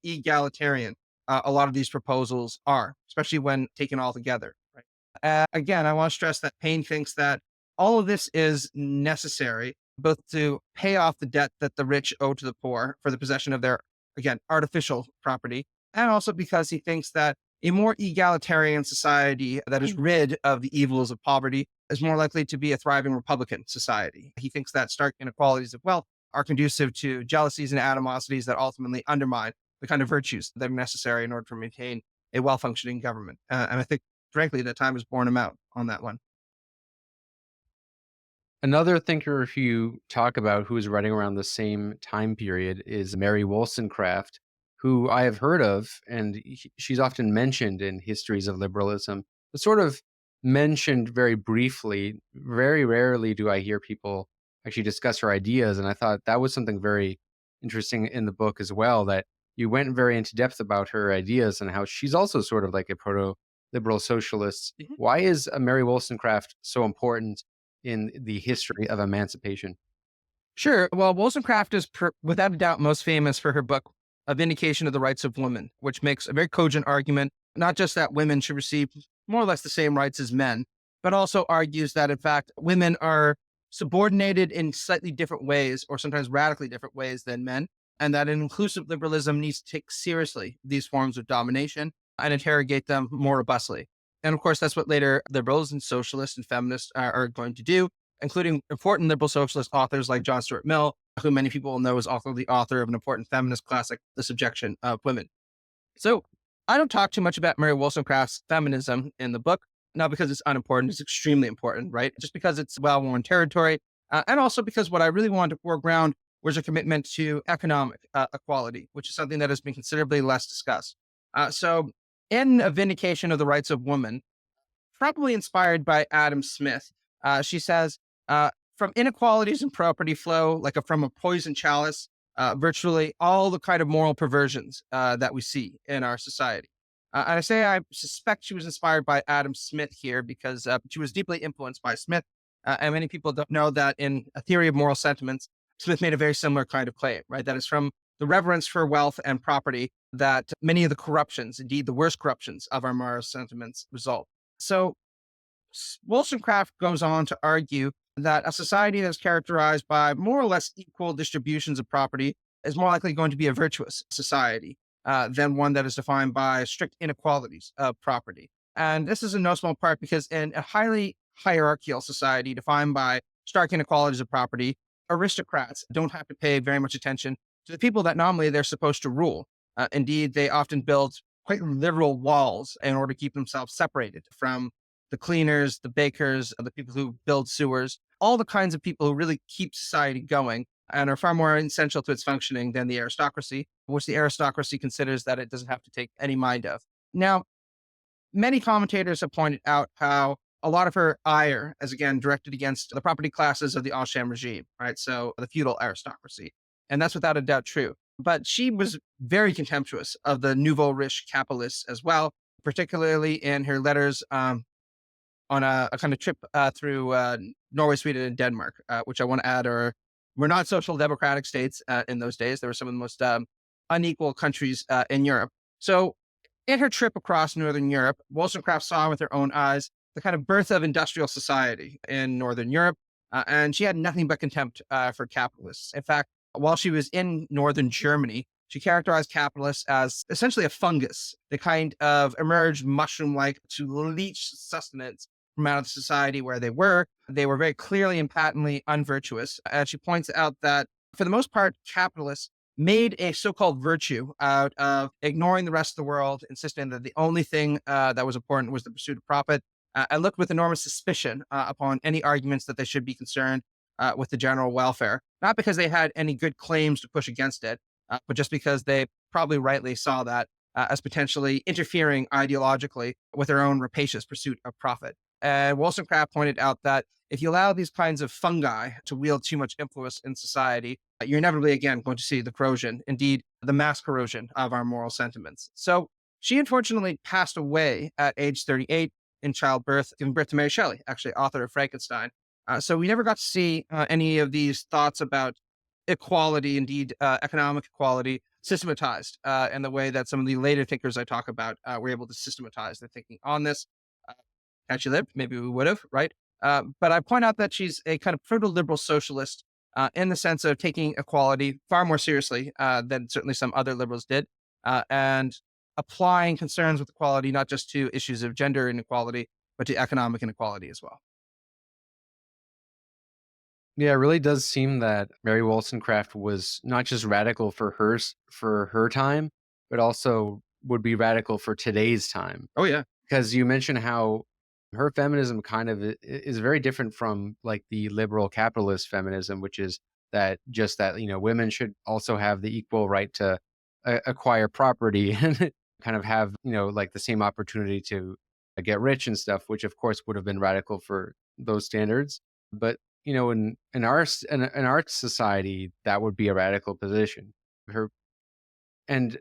egalitarian a lot of these proposals are, especially when taken all together. Right? Again, I want to stress that Paine thinks that all of this is necessary, both to pay off the debt that the rich owe to the poor for the possession of their, again, artificial property, and also because he thinks that a more egalitarian society that is rid of the evils of poverty is more likely to be a thriving Republican society. He thinks that stark inequalities of wealth are conducive to jealousies and animosities that ultimately undermine the kind of virtues that are necessary in order to maintain a well-functioning government. And I think, frankly, that time has borne him out on that one. Another thinker who you talk about who is writing around the same time period is Mary Wollstonecraft, who I have heard of, and she's often mentioned in histories of liberalism, but sort of mentioned very briefly. Very rarely do I hear people actually discuss her ideas, and I thought that was something very interesting in the book as well, that you went very into depth about her ideas and how she's also sort of like a proto-liberal socialist. Mm-hmm. Why is Mary Wollstonecraft so important in the history of emancipation? Sure. Well, Wollstonecraft is without a doubt most famous for her book, A Vindication of the Rights of Women, which makes a very cogent argument, not just that women should receive more or less the same rights as men, but also argues that, in fact, women are subordinated in slightly different ways, or sometimes radically different ways than men, and that an inclusive liberalism needs to take seriously these forms of domination and interrogate them more robustly. And of course, that's what later liberals and socialists and feminists are going to do, including important liberal socialist authors like John Stuart Mill, who many people will know is also the author of an important feminist classic, The Subjection of Women. So I don't talk too much about Mary Wollstonecraft's feminism in the book, not because it's unimportant, it's extremely important, right? Just because it's well-worn territory, and also because what I really wanted to foreground was a commitment to economic equality, which is something that has been considerably less discussed. So in A Vindication of the Rights of Women, probably inspired by Adam Smith, she says, from inequalities in property flow, like from a poison chalice, virtually all the kind of moral perversions that we see in our society. And I say I suspect she was inspired by Adam Smith here because she was deeply influenced by Smith. And many people don't know that in A Theory of Moral Sentiments, Smith made a very similar kind of claim, right? That is from the reverence for wealth and property that many of the corruptions, indeed the worst corruptions of our moral sentiments result. So Wollstonecraft goes on to argue that a society that's characterized by more or less equal distributions of property is more likely going to be a virtuous society than one that is defined by strict inequalities of property. And this is in no small part because in a highly hierarchical society defined by stark inequalities of property, aristocrats don't have to pay very much attention to the people that normally they're supposed to rule. Indeed, they often build quite literal walls in order to keep themselves separated from the cleaners, the bakers, the people who build sewers, all the kinds of people who really keep society going and are far more essential to its functioning than the aristocracy, which the aristocracy considers that it doesn't have to take any mind of. Now, many commentators have pointed out how a lot of her ire is again directed against the property classes of the ancien regime, right? So the feudal aristocracy. And that's without a doubt true. But she was very contemptuous of the nouveau riche capitalists as well, particularly in her letters on a kind of trip through Norway, Sweden, and Denmark, which I want to add were not social democratic states in those days. They were some of the most unequal countries in Europe. So in her trip across Northern Europe, Wollstonecraft saw with her own eyes the kind of birth of industrial society in Northern Europe, and she had nothing but contempt for capitalists. In fact, while she was in Northern Germany, she characterized capitalists as essentially a fungus, the kind of emerged mushroom-like to leech sustenance from out of the society where they were. They were very clearly and patently unvirtuous. And she points out that for the most part, capitalists made a so-called virtue out of ignoring the rest of the world, insisting that the only thing that was important was the pursuit of profit, and looked with enormous suspicion upon any arguments that they should be concerned with the general welfare, not because they had any good claims to push against it, but just because they probably rightly saw that as potentially interfering ideologically with their own rapacious pursuit of profit. And Wollstonecraft pointed out that if you allow these kinds of fungi to wield too much influence in society, you're inevitably, again, going to see the corrosion, indeed, the mass corrosion of our moral sentiments. So she unfortunately passed away at age 38 in childbirth, giving birth to Mary Shelley, actually author of Frankenstein. So we never got to see any of these thoughts about equality, indeed economic equality, systematized in the way that some of the later thinkers I talk about were able to systematize their thinking on this. Had she lived, maybe we would have, right? But I point out that she's a kind of proto-liberal socialist in the sense of taking equality far more seriously than certainly some other liberals did, and applying concerns with equality not just to issues of gender inequality, but to economic inequality as well. Yeah, it really does seem that Mary Wollstonecraft was not just radical for her time, but also would be radical for today's time. Oh, yeah. Because you mentioned how her feminism kind of is very different from like the liberal capitalist feminism, which is that just that, women should also have the equal right to acquire property and kind of have, like the same opportunity to get rich and stuff, which of course would have been radical for those standards. But in our society, that would be a radical position. And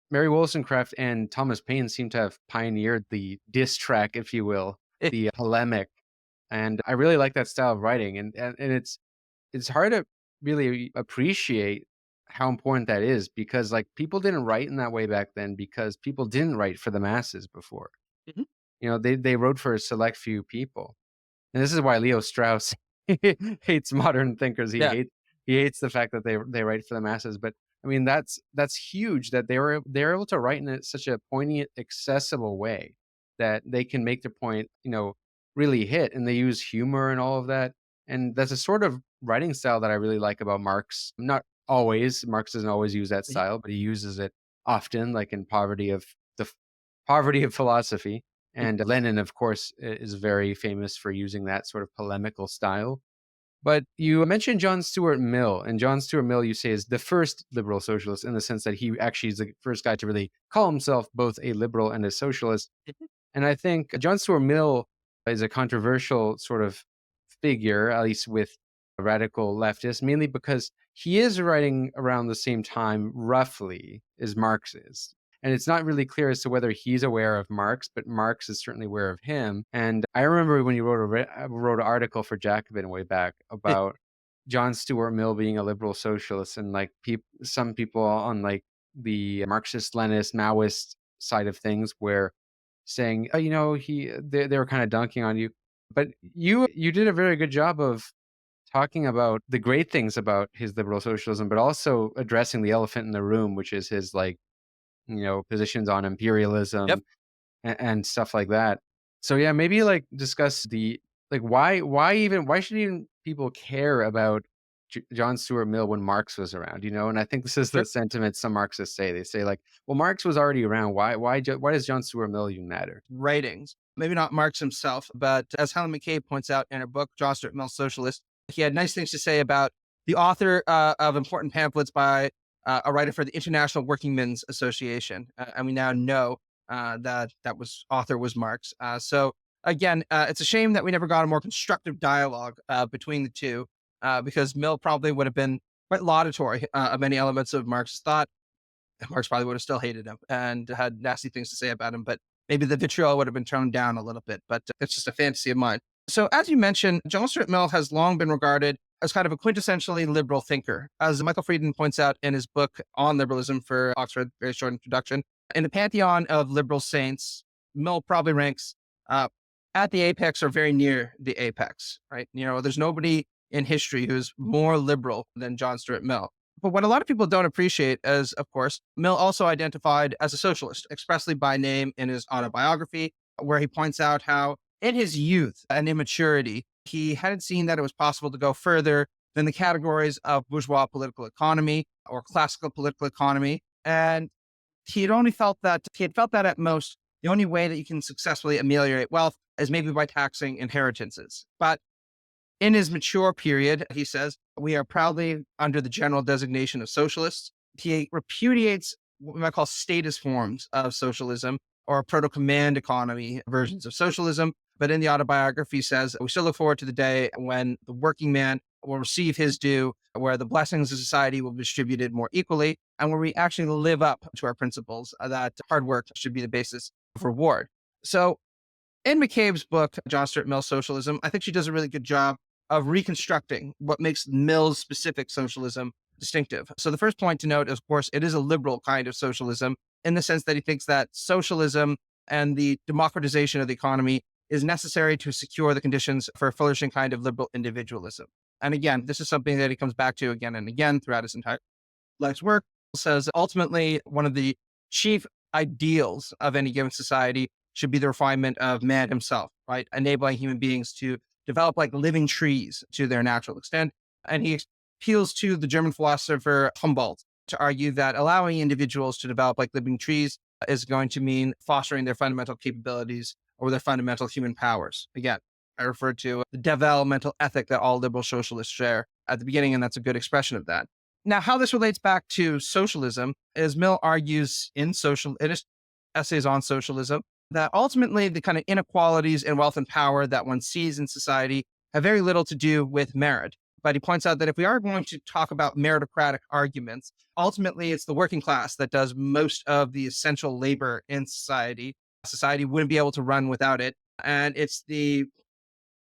Mary Wollstonecraft and Thomas Paine seem to have pioneered the diss track, if you will, the polemic. And I really like that style of writing. And it's hard to really appreciate how important that is, because like people didn't write in that way back then because people didn't write for the masses before. Mhm. They wrote for a select few people. And this is why Leo Strauss hates modern thinkers. Yeah. He hates the fact that they write for the masses. But I mean, that's huge that they're able to write in such a poignant, accessible way that they can make their point, really hit, and they use humor and all of that. And that's a sort of writing style that I really like about Marx. Not always, Marx doesn't always use that Mhm. style, but he uses it often, like in Poverty of Philosophy. And Lenin, of course, is very famous for using that sort of polemical style. But you mentioned John Stuart Mill, and John Stuart Mill, you say, is the first liberal socialist in the sense that he actually is the first guy to really call himself both a liberal and a socialist. Mhm. And I think John Stuart Mill is a controversial sort of figure, at least with radical leftists, mainly because he is writing around the same time, roughly, as Marx is. And it's not really clear as to whether he's aware of Marx, but Marx is certainly aware of him. And I remember when you wrote an article for Jacobin way back about John Stuart Mill being a liberal socialist, and like some people on like the Marxist, Leninist, Maoist side of things were saying, oh, they were kind of dunking on you. But you did a very good job of talking about the great things about his liberal socialism, but also addressing the elephant in the room, which is his positions on imperialism Yep. and stuff like that. So yeah, maybe like discuss why should even people care about John Stuart Mill when Marx was around, And I think this is Sure. the sentiment some Marxists say. They say like, well, Marx was already around. Why does John Stuart Mill even matter? Writings, maybe not Marx himself, but as Helen McCabe points out in her book, John Stuart Mill, Socialist, he had nice things to say about the author of important pamphlets by a writer for the International Working Men's Association. And we now know that author was Marx. So again, it's a shame that we never got a more constructive dialogue between the two, because Mill probably would have been quite laudatory of many elements of Marx's thought. Marx probably would have still hated him and had nasty things to say about him, but maybe the vitriol would have been toned down a little bit, but it's just a fantasy of mine. So as you mentioned, John Stuart Mill has long been regarded as kind of a quintessentially liberal thinker. As Michael Frieden points out in his book on liberalism for Oxford, very short introduction, in the pantheon of liberal saints, Mill probably ranks at the apex or very near the apex, right? There's nobody in history who's more liberal than John Stuart Mill. But what a lot of people don't appreciate is, of course, Mill also identified as a socialist, expressly by name in his autobiography, where he points out how in his youth and immaturity, he hadn't seen that it was possible to go further than the categories of bourgeois political economy or classical political economy. And he had felt that at most, the only way that you can successfully ameliorate wealth is maybe by taxing inheritances. But in his mature period, he says, we are proudly under the general designation of socialists. He repudiates what we might call status forms of socialism or proto-command economy versions of socialism. But in the autobiography, he says, we still look forward to the day when the working man will receive his due, where the blessings of society will be distributed more equally, and where we actually live up to our principles that hard work should be the basis of reward. So in McCabe's book, John Stuart Mill, Socialism, I think she does a really good job of reconstructing what makes Mill's specific socialism distinctive. So the first point to note is, of course, it is a liberal kind of socialism in the sense that he thinks that socialism and the democratization of the economy is necessary to secure the conditions for a flourishing kind of liberal individualism. And again, this is something that he comes back to again and again throughout his entire life's work. He says ultimately one of the chief ideals of any given society should be the refinement of man himself, right? Enabling human beings to develop like living trees to their natural extent. And he appeals to the German philosopher Humboldt to argue that allowing individuals to develop like living trees is going to mean fostering their fundamental capabilities or their fundamental human powers. Again, I referred to the developmental ethic that all liberal socialists share at the beginning, and that's a good expression of that. Now, how this relates back to socialism is Mill argues in his essays on socialism that ultimately the kind of inequalities in wealth and power that one sees in society have very little to do with merit. But he points out that if we are going to talk about meritocratic arguments, ultimately it's the working class that does most of the essential labor in society. Society wouldn't be able to run without it. And it's the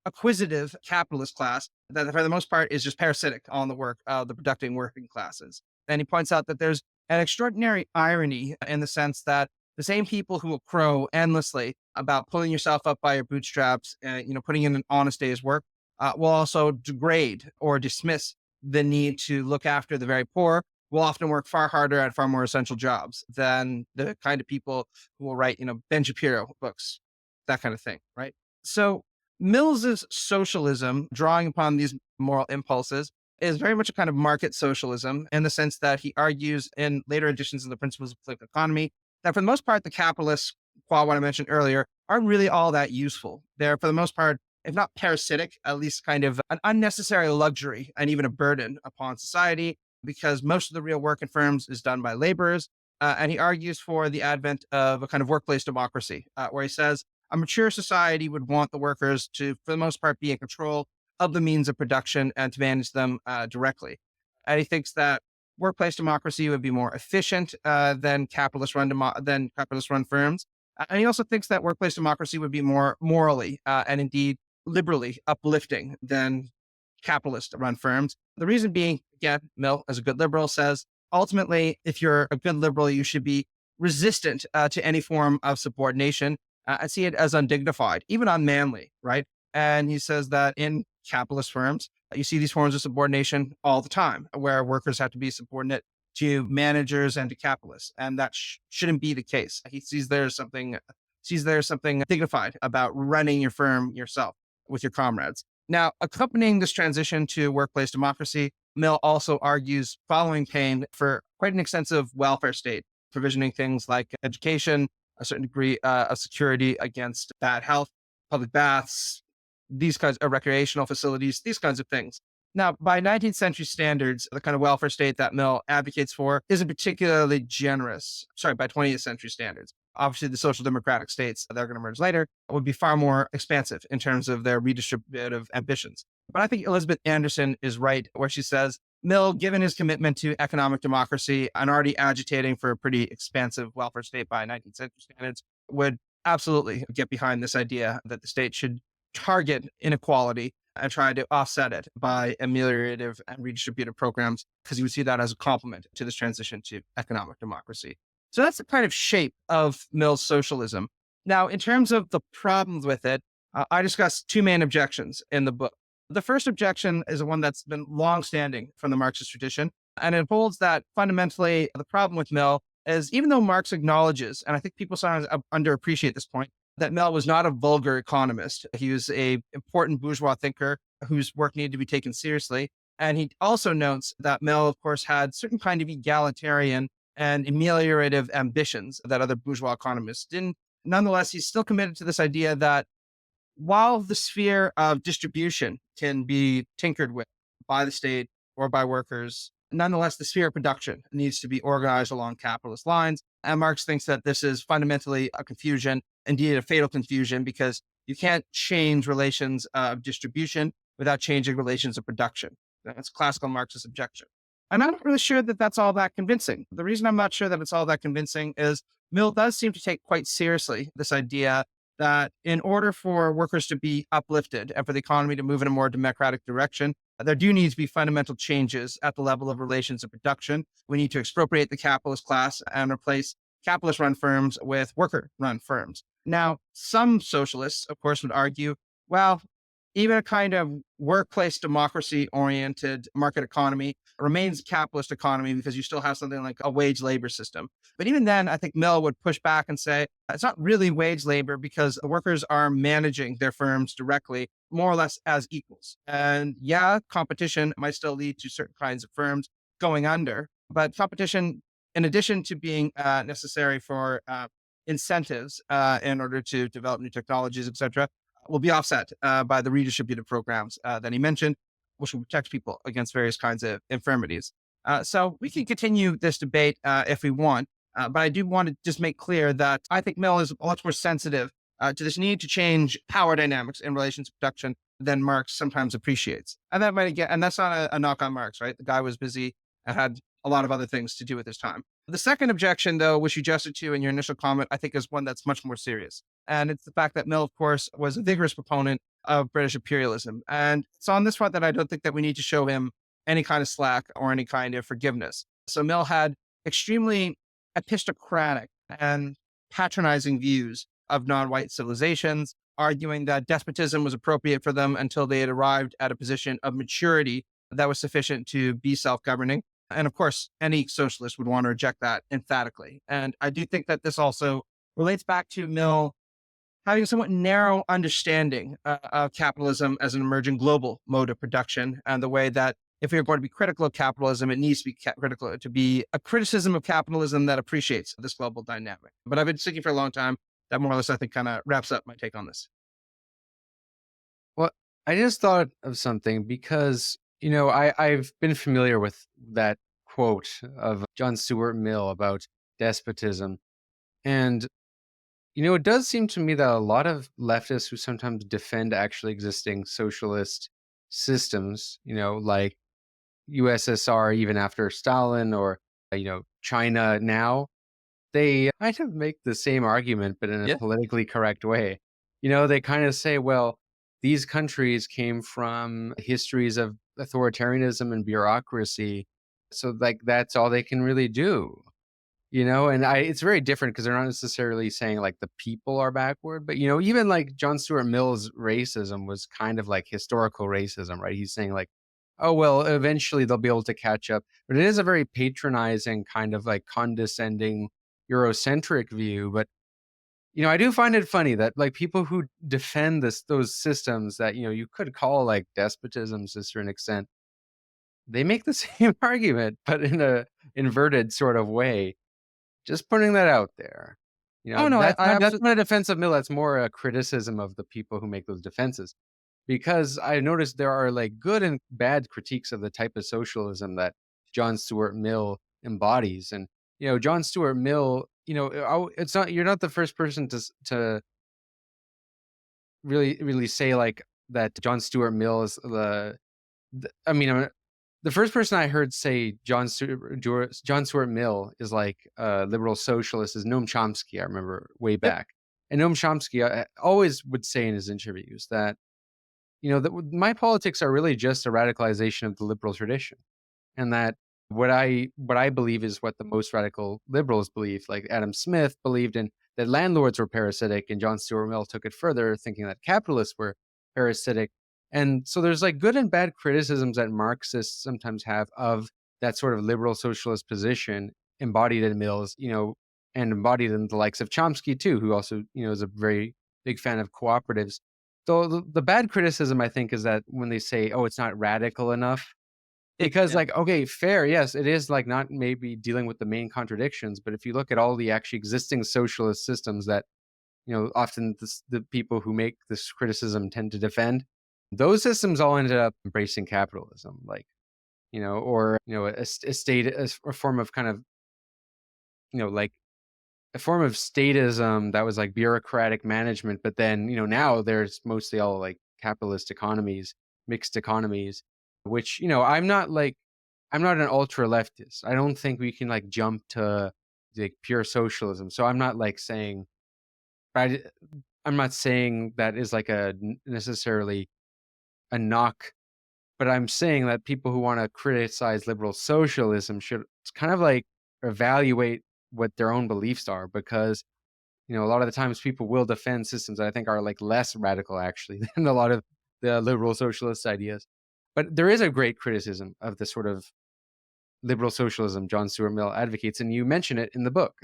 acquisitive capitalist class that for the most part is just parasitic on the work of the productive working classes. And he points out that there's an extraordinary irony in the sense that the same people who will crow endlessly about pulling yourself up by your bootstraps and, putting in an honest day's work, will also degrade or dismiss the need to look after the very poor, will often work far harder at far more essential jobs than the kind of people who will write, Ben Shapiro books, that kind of thing, right? So Mills's socialism, drawing upon these moral impulses, is very much a kind of market socialism in the sense that he argues in later editions of the Principles of Political Economy that for the most part, the capitalists, qua what I mentioned earlier, aren't really all that useful. They're, for the most part, if not parasitic, at least kind of an unnecessary luxury and even a burden upon society, because most of the real work in firms is done by laborers. And he argues for the advent of a kind of workplace democracy, where he says a mature society would want the workers to, for the most part, be in control of the means of production and to manage them directly. And he thinks that workplace democracy would be more efficient than capitalist-run firms. And he also thinks that workplace democracy would be more morally and indeed liberally uplifting than capitalist-run firms. The reason being, again, Mill, as a good liberal, says ultimately, if you're a good liberal, you should be resistant to any form of subordination and see it as undignified, even unmanly, right? And he says that in capitalist firms, you see these forms of subordination all the time, where workers have to be subordinate to managers and to capitalists, and that shouldn't be the case. He sees there's something dignified about running your firm yourself with your comrades. Now, accompanying this transition to workplace democracy, Mill also argues, following Paine, for quite an extensive welfare state, provisioning things like education, a certain degree of security against bad health, public baths, these kinds of recreational facilities, these kinds of things. Now, by 19th century standards, the kind of welfare state that Mill advocates for isn't particularly generous. Sorry, by 20th century standards. Obviously, the social democratic states that are going to emerge later would be far more expansive in terms of their redistributive ambitions. But I think Elizabeth Anderson is right where she says, Mill, given his commitment to economic democracy and already agitating for a pretty expansive welfare state by 19th century standards, would absolutely get behind this idea that the state should target inequality and try to offset it by ameliorative and redistributive programs, because you would see that as a complement to this transition to economic democracy. So that's the kind of shape of Mill's socialism. Now, in terms of the problems with it, I discussed two main objections in the book. The first objection is one that's been longstanding from the Marxist tradition, and it holds that fundamentally the problem with Mill is, even though Marx acknowledges, and I think people sometimes underappreciate this point, that Mill was not a vulgar economist. He was an important bourgeois thinker whose work needed to be taken seriously. And he also notes that Mill, of course, had certain kind of egalitarian and ameliorative ambitions that other bourgeois economists didn't. Nonetheless, he's still committed to this idea that while the sphere of distribution can be tinkered with by the state or by workers, nonetheless, the sphere of production needs to be organized along capitalist lines. And Marx thinks that this is fundamentally a confusion, indeed a fatal confusion, because you can't change relations of distribution without changing relations of production. That's classical Marxist objection. I'm not really sure that that's all that convincing. The reason I'm not sure that it's all that convincing is Mill does seem to take quite seriously this idea that in order for workers to be uplifted and for the economy to move in a more democratic direction, there do need to be fundamental changes at the level of relations of production. We need to expropriate the capitalist class and replace capitalist-run firms with worker-run firms. Now, some socialists, of course, would argue, well, even a kind of workplace democracy-oriented market economy remains a capitalist economy because you still have something like a wage labor system. But even then, I think Mill would push back and say, it's not really wage labor because the workers are managing their firms directly, more or less as equals. And yeah, competition might still lead to certain kinds of firms going under, but competition, in addition to being necessary for incentives in order to develop new technologies, et cetera, will be offset by the redistributive programs that he mentioned, which will protect people against various kinds of infirmities. So we can continue this debate if we want, but I do want to just make clear that I think Mill is much more sensitive to this need to change power dynamics in relation to production than Marx sometimes appreciates. And that might and that's not a knock on Marx, right? The guy was busy and had a lot of other things to do with his time. The second objection, though, which you adjusted to in your initial comment, I think is one that's much more serious. And it's the fact that Mill, of course, was a vigorous proponent of British imperialism. And it's on this front that I don't think that we need to show him any kind of slack or any kind of forgiveness. So Mill had extremely epistocratic and patronizing views of non-white civilizations, arguing that despotism was appropriate for them until they had arrived at a position of maturity that was sufficient to be self-governing. And of course, any socialist would want to reject that emphatically. And I do think that this also relates back to Mill having a somewhat narrow understanding of capitalism as an emerging global mode of production, and the way that if we are going to be critical of capitalism, it needs to be critical to be a criticism of capitalism that appreciates this global dynamic. But I've been thinking for a long time. That more or less, I think, kind of wraps up my take on this. Well, I just thought of something because, I've been familiar with that quote of John Stuart Mill about despotism. And, it does seem to me that a lot of leftists who sometimes defend actually existing socialist systems, like USSR even after Stalin, or, China now, they kind of make the same argument, but in a Yeah. politically correct way. They kind of say, well, these countries came from histories of authoritarianism and bureaucracy. So like that's all they can really do. And it's very different because they're not necessarily saying like the people are backward, but even like John Stuart Mill's racism was kind of like historical racism, right? He's saying like, oh well, eventually they'll be able to catch up. But it is a very patronizing kind of like condescending Eurocentric view. But I do find it funny that like people who defend those systems that you could call like despotisms to a certain extent, they make the same argument, but in a inverted sort of way. Just putting that out there. Oh no, That's not a defense of Mill. That's more a criticism of the people who make those defenses. Because I noticed there are like good and bad critiques of the type of socialism that John Stuart Mill embodies. And John Stuart Mill, it's not, you're not the first person to really say like that John Stuart Mill is I mean, the first person I heard say John Stuart Mill is like a liberal socialist is Noam Chomsky. I remember way back. And Noam Chomsky always would say in his interviews that, that my politics are really just a radicalization of the liberal tradition. And that what I believe is what the most radical liberals believe. Like Adam Smith believed in that landlords were parasitic, and John Stuart Mill took it further, thinking that capitalists were parasitic. And so there's like good and bad criticisms that Marxists sometimes have of that sort of liberal socialist position embodied in Mill's, and embodied in the likes of Chomsky too, who also, is a very big fan of cooperatives. So the bad criticism, I think, is that when they say, oh, it's not radical enough, because like, okay, fair. Yes, it is like not maybe dealing with the main contradictions, but if you look at all the actually existing socialist systems that, often the people who make this criticism tend to defend, those systems all ended up embracing capitalism, like, or, a state, a form of kind of, like a form of statism that was like bureaucratic management. But then, now there's mostly all like capitalist economies, mixed economies, which, I'm not an ultra leftist. I don't think we can like jump to like pure socialism. So I'm not like saying, I'm not saying that is like a necessarily a knock, but I'm saying that people who want to criticize liberal socialism should kind of like evaluate what their own beliefs are, because a lot of the times people will defend systems that I think are like less radical actually than a lot of the liberal socialist ideas. But there is a great criticism of the sort of liberal socialism John Stuart Mill advocates, and you mention it in the book.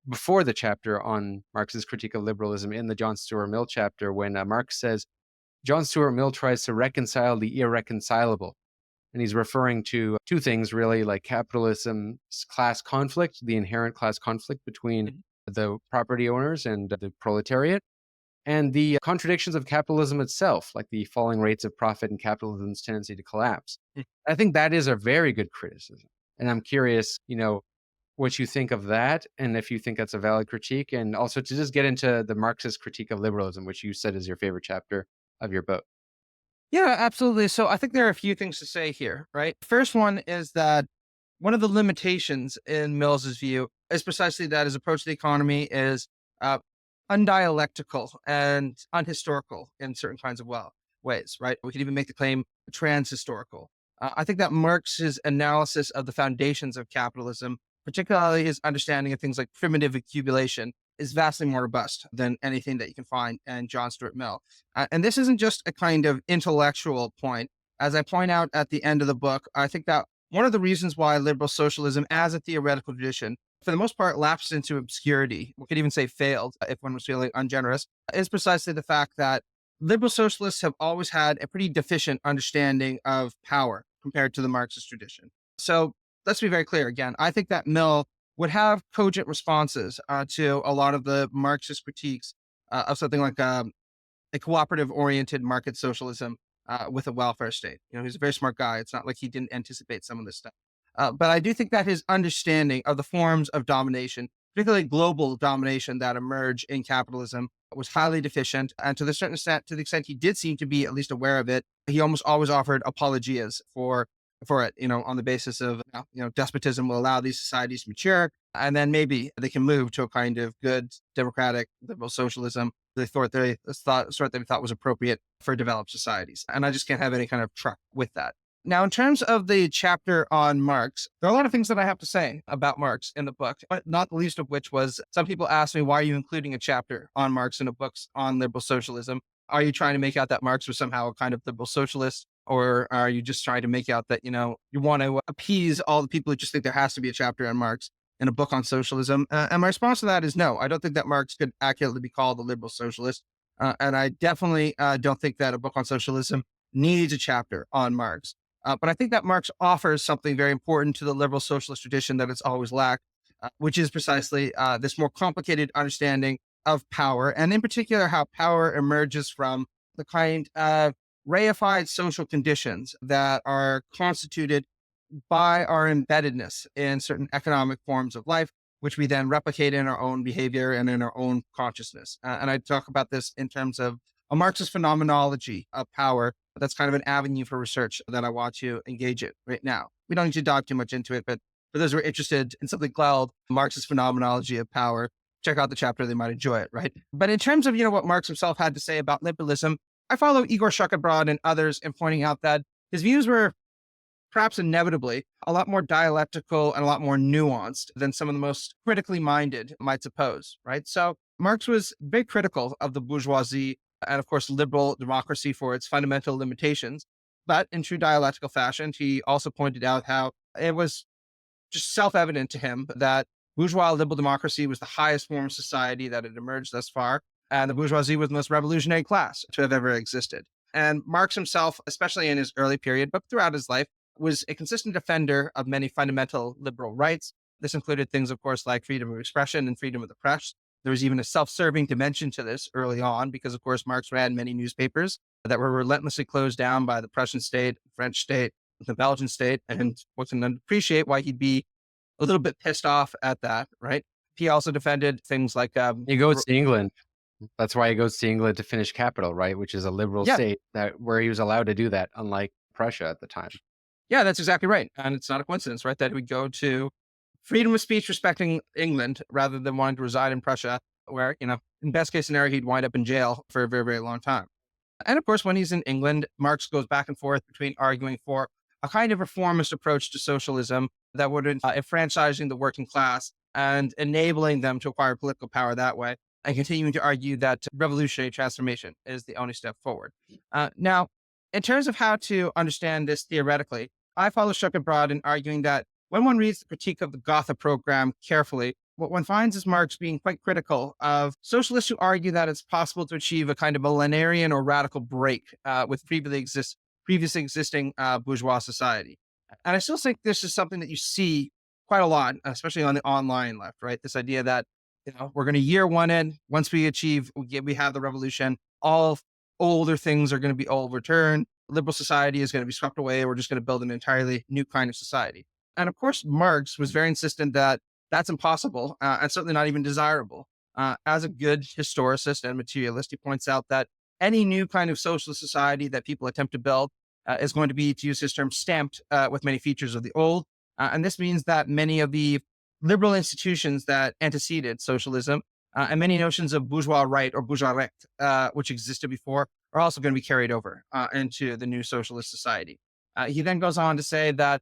Before the chapter on Marx's critique of liberalism, in the John Stuart Mill chapter, when Marx says John Stuart Mill tries to reconcile the irreconcilable. And he's referring to two things, really, like capitalism's class conflict, the inherent class conflict between the property owners and the proletariat, and the contradictions of capitalism itself, like the falling rates of profit and capitalism's tendency to collapse. I think that is a very good criticism. And I'm curious, what you think of that, and if you think that's a valid critique, and also to just get into the Marxist critique of liberalism, which you said is your favorite chapter of your book. Yeah, absolutely. So I think there are a few things to say here, right? First one is that one of the limitations in Mills's view is precisely that his approach to the economy is undialectical and unhistorical in certain kinds of ways, right? We could even make the claim trans-historical. I think that Marx's analysis of the foundations of capitalism, particularly his understanding of things like primitive accumulation, is vastly more robust than anything that you can find in John Stuart Mill. And this isn't just a kind of intellectual point. As I point out at the end of the book, I think that one of the reasons why liberal socialism as a theoretical tradition, for the most part, lapsed into obscurity, we could even say failed if one was feeling ungenerous, is precisely the fact that liberal socialists have always had a pretty deficient understanding of power compared to the Marxist tradition. So let's be very clear again. I think that Mill would have cogent responses to a lot of the Marxist critiques of something like a cooperative-oriented market socialism with a welfare state. He's a very smart guy. It's not like he didn't anticipate some of this stuff. But I do think that his understanding of the forms of domination, particularly global domination that emerge in capitalism, was highly deficient. And to the extent he did seem to be at least aware of it, he almost always offered apologias for it, on the basis of, despotism will allow these societies to mature, and then maybe they can move to a kind of good democratic liberal socialism they thought was appropriate for developed societies. And I just can't have any kind of truck with that. Now, in terms of the chapter on Marx, there are a lot of things that I have to say about Marx in the book, but not the least of which was some people asked me, why are you including a chapter on Marx in a book on liberal socialism? Are you trying to make out that Marx was somehow a kind of liberal socialist? Or are you just trying to make out that, you want to appease all the people who just think there has to be a chapter on Marx in a book on socialism? And my response to that is no. I don't think that Marx could accurately be called a liberal socialist. And I definitely don't think that a book on socialism needs a chapter on Marx. But I think that Marx offers something very important to the liberal socialist tradition that it's always lacked, which is precisely this more complicated understanding of power, and in particular, how power emerges from the kind of reified social conditions that are constituted by our embeddedness in certain economic forms of life, which we then replicate in our own behavior and in our own consciousness. And I talk about this in terms of a Marxist phenomenology of power. That's kind of an avenue for research that I want to engage in right now. We don't need to dive too much into it, but for those who are interested in something called Marxist phenomenology of power, check out the chapter. They might enjoy it, right? But in terms of, what Marx himself had to say about liberalism, I follow Igor Shukabroad and others in pointing out that his views were perhaps inevitably a lot more dialectical and a lot more nuanced than some of the most critically minded might suppose, right? So Marx was very critical of the bourgeoisie and, of course, liberal democracy for its fundamental limitations. But in true dialectical fashion, he also pointed out how it was just self-evident to him that bourgeois liberal democracy was the highest form of society that had emerged thus far, and the bourgeoisie was the most revolutionary class to have ever existed. And Marx himself, especially in his early period, but throughout his life, was a consistent defender of many fundamental liberal rights. This included things, of course, like freedom of expression and freedom of the press. There was even a self-serving dimension to this early on because, of course, Marx ran many newspapers that were relentlessly closed down by the Prussian state, French state, the Belgian state, and one can appreciate why he'd be a little bit pissed off at that, right? He also defended things like... he goes to England. That's why he goes to England to finish capital, right? Which is a liberal state where he was allowed to do that, unlike Prussia at the time. Yeah, that's exactly right. And it's not a coincidence, right? That he would go to freedom of speech respecting England rather than wanting to reside in Prussia, where, in best case scenario, he'd wind up in jail for a very, very long time. And of course, when he's in England, Marx goes back and forth between arguing for a kind of reformist approach to socialism that would enfranchising the working class and enabling them to acquire political power that way, and continuing to argue that revolutionary transformation is the only step forward. Now, in terms of how to understand this theoretically, I follow Shukabroad in arguing that when one reads the critique of the Gotha program carefully, what one finds is Marx being quite critical of socialists who argue that it's possible to achieve a kind of millenarian or radical break with previously existing bourgeois society. And I still think this is something that you see quite a lot, especially on the online left, right? This idea that, we're going to year one in, once we have the revolution, all older things are going to be overturned. Liberal society is going to be swept away. We're just going to build an entirely new kind of society. And of course, Marx was very insistent that that's impossible and certainly not even desirable. As a good historicist and materialist, he points out that any new kind of socialist society that people attempt to build is going to be, to use his term, stamped with many features of the old. And this means that many of the liberal institutions that anteceded socialism and many notions of bourgeois right or bourgeois recht, which existed before, are also going to be carried over into the new socialist society. He then goes on to say that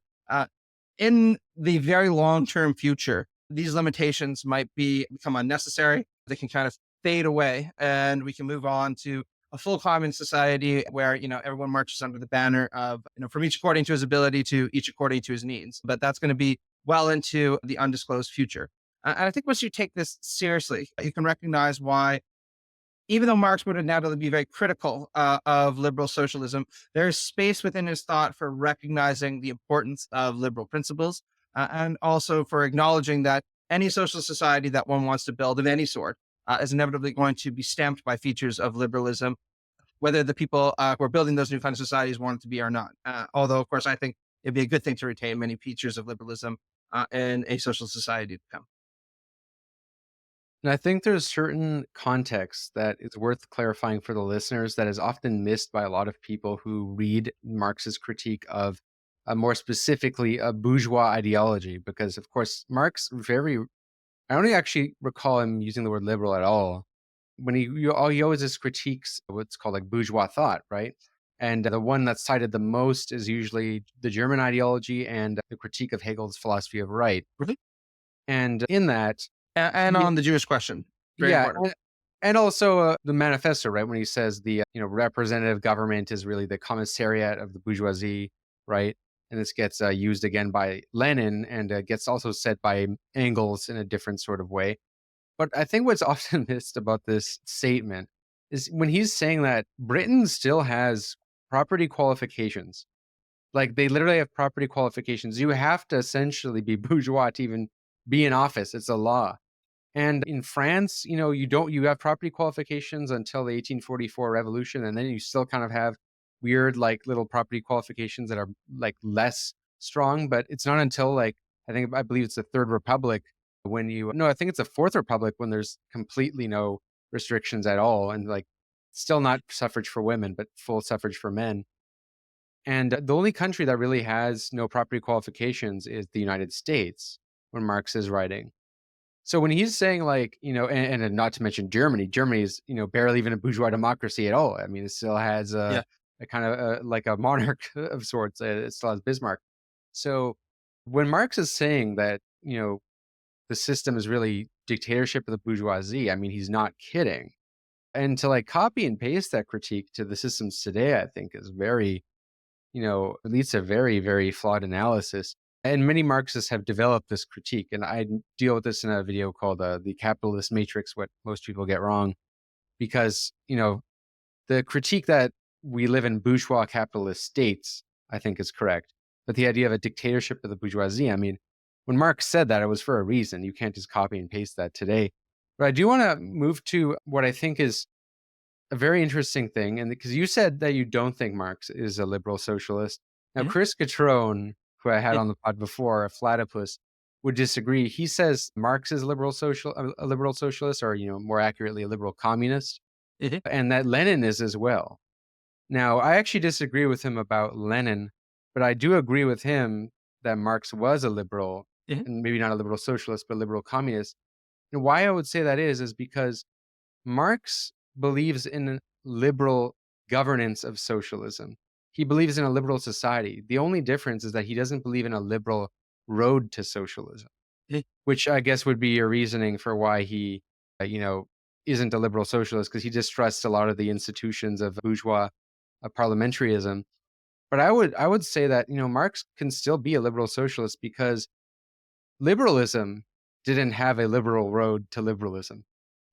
in the very long-term future, these limitations might become unnecessary. They can kind of fade away, and we can move on to a full communist society where, everyone marches under the banner of, from each according to his ability to each according to his needs. But that's going to be well into the undisclosed future. And I think once you take this seriously, you can recognize why, even though Marx would undoubtedly be very critical of liberal socialism, there is space within his thought for recognizing the importance of liberal principles, and also for acknowledging that any social society that one wants to build of any sort is inevitably going to be stamped by features of liberalism, whether the people who are building those new kinds of societies want it to be or not. Although, of course, I think it'd be a good thing to retain many features of liberalism in a social society to come. And I think there's certain context that is worth clarifying for the listeners that is often missed by a lot of people who read Marx's critique of, more specifically, a bourgeois ideology. Because, of course, Marx I don't actually recall him using the word liberal at all. When he always just critiques what's called like bourgeois thought, right? And the one that's cited the most is usually the German ideology and the critique of Hegel's philosophy of right. Really? And in that, And on the Jewish question, very important. and also the manifesto, right? When he says the representative government is really the commissariat of the bourgeoisie, right? And this gets used again by Lenin, and gets also said by Engels in a different sort of way. But I think what's often missed about this statement is when he's saying that Britain still has property qualifications. Like, they literally have property qualifications. You have to essentially be bourgeois to even be in office. It's a law. And in France, you have property qualifications until the 1844 revolution, and then you still kind of have weird like little property qualifications that are like less strong. But it's not until I believe it's the Third Republic I think it's the Fourth Republic when there's completely no restrictions at all, and like still not suffrage for women, but full suffrage for men. And the only country that really has no property qualifications is the United States when Marx is writing. So when he's saying and not to mention Germany is, barely even a bourgeois democracy at all. I mean, it still has a kind of like a monarch of sorts. It still has Bismarck. So when Marx is saying that, the system is really dictatorship of the bourgeoisie, I mean, he's not kidding. And to copy and paste that critique to the systems today, I think is very, it leads to very, very flawed analysis. And many Marxists have developed this critique. And I deal with this in a video called The Capitalist Matrix, what most people get wrong. Because, the critique that we live in bourgeois capitalist states, I think is correct. But the idea of a dictatorship of the bourgeoisie, I mean, when Marx said that, it was for a reason. You can't just copy and paste that today. But I do want to move to what I think is a very interesting thing. And because you said that you don't think Marx is a liberal socialist. Now, Chris Catrone, who I had on the pod before, a platypus, would disagree. He says Marx is a liberal socialist, or more accurately, a liberal communist, and that Lenin is as well. Now, I actually disagree with him about Lenin, but I do agree with him that Marx was a liberal, and maybe not a liberal socialist, but a liberal communist. And why I would say that is because Marx believes in liberal governance of socialism. He believes in a liberal society. The only difference is that he doesn't believe in a liberal road to socialism, which I guess would be your reasoning for why he, isn't a liberal socialist, because he distrusts a lot of the institutions of bourgeois parliamentarism. But I would say that, Marx can still be a liberal socialist because liberalism didn't have a liberal road to liberalism.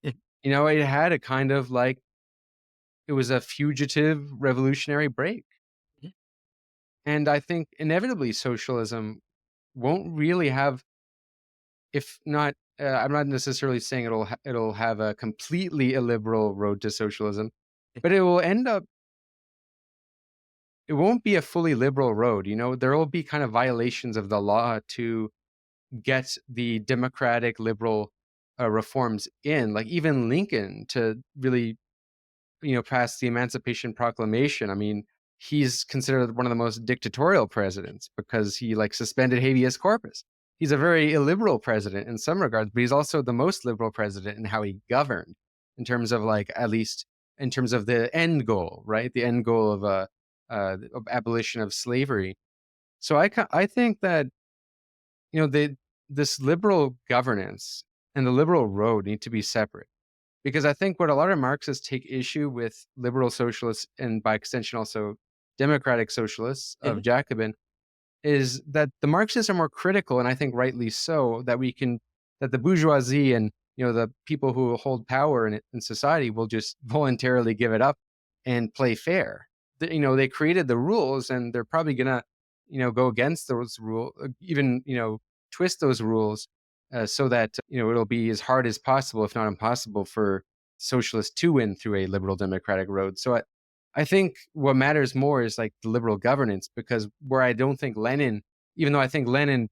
It had a kind of it was a fugitive revolutionary break. And I think inevitably socialism won't really have, if not, I'm not necessarily saying it'll have a completely illiberal road to socialism, but it will end up, it won't be a fully liberal road. There will be kind of violations of the law to get the democratic liberal reforms in, like even Lincoln to really, pass the Emancipation Proclamation. I mean, he's considered one of the most dictatorial presidents because he suspended habeas corpus. He's a very illiberal president in some regards, but he's also the most liberal president in how he governed, in terms of at least in terms of the end goal, right? The end goal of the abolition of slavery. So I think that this liberal governance and the liberal road need to be separate, because I think what a lot of Marxists take issue with liberal socialists, and by extension also democratic socialists of Jacobin, is that the Marxists are more critical, and I think rightly so, that that the bourgeoisie and the people who hold power in society will just voluntarily give it up and play fair. They created the rules, and they're probably gonna go against those rules, even twist those rules, so that it'll be as hard as possible, if not impossible, for socialists to win through a liberal democratic road. So I think what matters more is like the liberal governance, because where I don't think Lenin, even though I think Lenin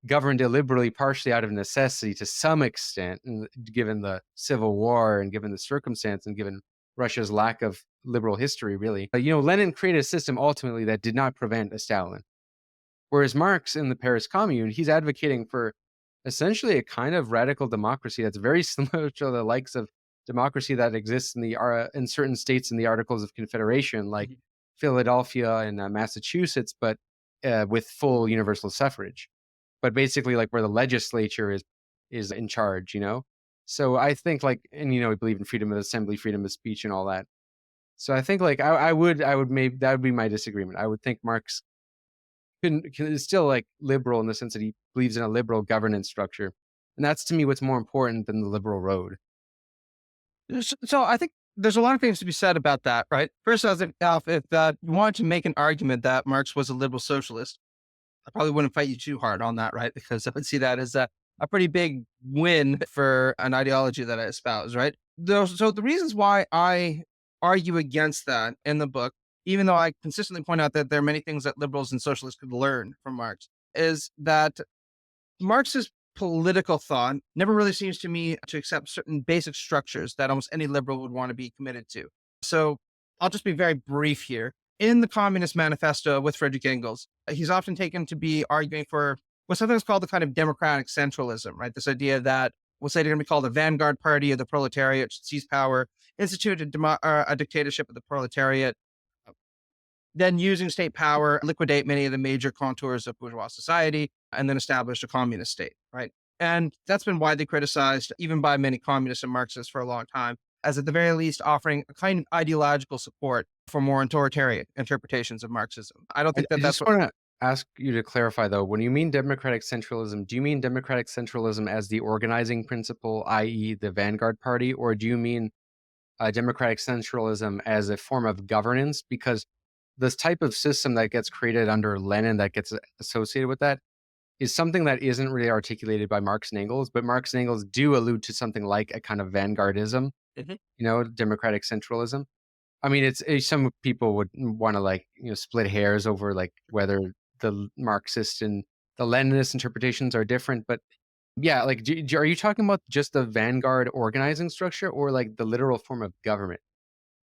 governed illiberally partially out of necessity to some extent, and given the Civil War and given the circumstance and given Russia's lack of liberal history, really. Lenin created a system ultimately that did not prevent a Stalin. Whereas Marx in the Paris Commune, he's advocating for essentially a kind of radical democracy that's very similar to the likes of democracy that exists in certain states in the Articles of Confederation, like Philadelphia and Massachusetts, but with full universal suffrage. But basically, like where the legislature is in charge, So I think we believe in freedom of assembly, freedom of speech, and all that. So I think I would maybe that would be my disagreement. I would think Marx is still liberal in the sense that he believes in a liberal governance structure, and that's to me what's more important than the liberal road. So I think there's a lot of things to be said about that, right? First, if you wanted to make an argument that Marx was a liberal socialist, I probably wouldn't fight you too hard on that, right? Because I would see that as a pretty big win for an ideology that I espouse, right? So the reasons why I argue against that in the book, even though I consistently point out that there are many things that liberals and socialists could learn from Marx, is that Marx's political thought never really seems to me to accept certain basic structures that almost any liberal would want to be committed to. So I'll just be very brief here. In the Communist Manifesto with Friedrich Engels, he's often taken to be arguing for what's sometimes called the kind of democratic centralism, right? This idea that what's later going to be called the vanguard party of the proletariat should seize power, institute a dictatorship of the proletariat, then using state power, liquidate many of the major contours of bourgeois society, and then establish a communist state, right? And that's been widely criticized, even by many communists and Marxists for a long time, as at the very least offering a kind of ideological support for more authoritarian interpretations of Marxism. I don't think I that's just want to ask you to clarify, though. When you mean democratic centralism, do you mean democratic centralism as the organizing principle, i.e. the vanguard party, or do you mean democratic centralism as a form of governance? Because this type of system that gets created under Lenin that gets associated with that is something that isn't really articulated by Marx and Engels, but Marx and Engels do allude to something like a kind of vanguardism, democratic centralism. I mean, it's some people would want to split hairs over whether the Marxist and the Leninist interpretations are different, but yeah, are you talking about just the vanguard organizing structure or the literal form of government?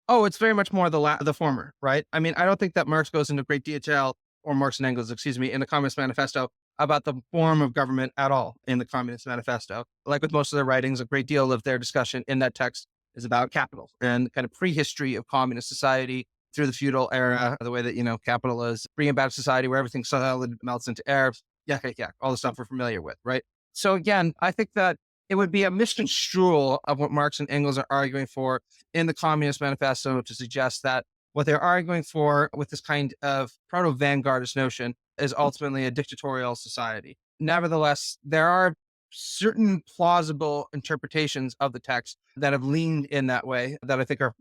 Oh, it's very much more the former, right? I mean, I don't think that Marx goes into great detail, or Marx and Engels, in the Communist Manifesto about the form of government at all in the Communist Manifesto. Like with most of their writings, a great deal of their discussion in that text is about capital and kind of prehistory of communist society through the feudal era, the way that, capital is bringing about a society where everything solid melts into air. Yeah, all the stuff we're familiar with, right? So again, I think that it would be a misconstrual of what Marx and Engels are arguing for in the Communist Manifesto to suggest that what they're arguing for with this kind of proto-vanguardist notion is ultimately a dictatorial society. Nevertheless, there are certain plausible interpretations of the text that have leaned in that way that I think are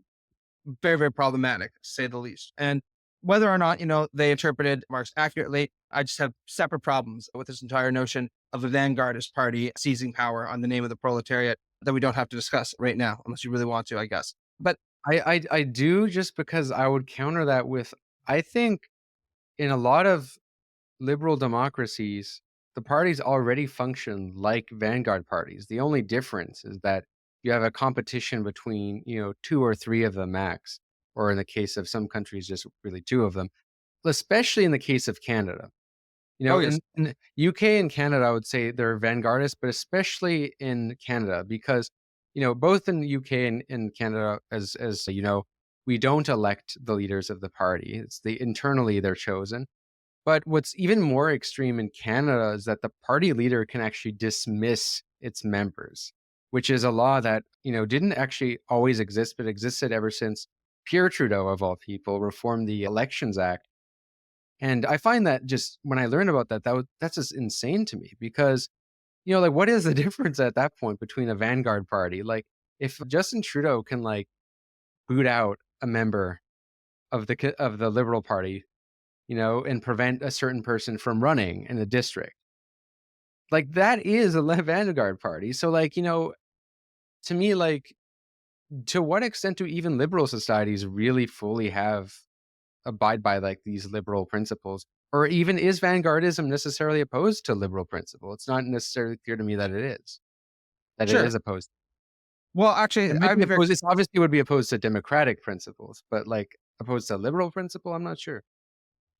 very, very problematic, to say the least. And whether or not, they interpreted Marx accurately, I just have separate problems with this entire notion of the vanguardist party seizing power on the name of the proletariat that we don't have to discuss right now, unless you really want to, I guess. But I do, just because I would counter that with, I think in a lot of liberal democracies, the parties already function like vanguard parties. The only difference is that you have a competition between, 2 or 3 of them max, or in the case of some countries, just really 2 of them, especially in the case of Canada. In UK and Canada, I would say they're vanguardists, but especially in Canada, because, both in the UK and in Canada, as we don't elect the leaders of the party. Internally they're chosen. But what's even more extreme in Canada is that the party leader can actually dismiss its members, which is a law that, didn't actually always exist, but existed ever since Pierre Trudeau, of all people, reformed the Elections Act. And I find that just when I learned about that's just insane to me because, what is the difference at that point between a vanguard party? Like, if Justin Trudeau can boot out a member of the Liberal Party, and prevent a certain person from running in the district, that is a vanguard party. So, to me, to what extent do even liberal societies really fully abide by these liberal principles? Or even is vanguardism necessarily opposed to liberal principle? It's not necessarily clear to me that it is. It Sure. is opposed. Well, actually, It obviously would be opposed to democratic principles, but opposed to liberal principle, I'm not sure.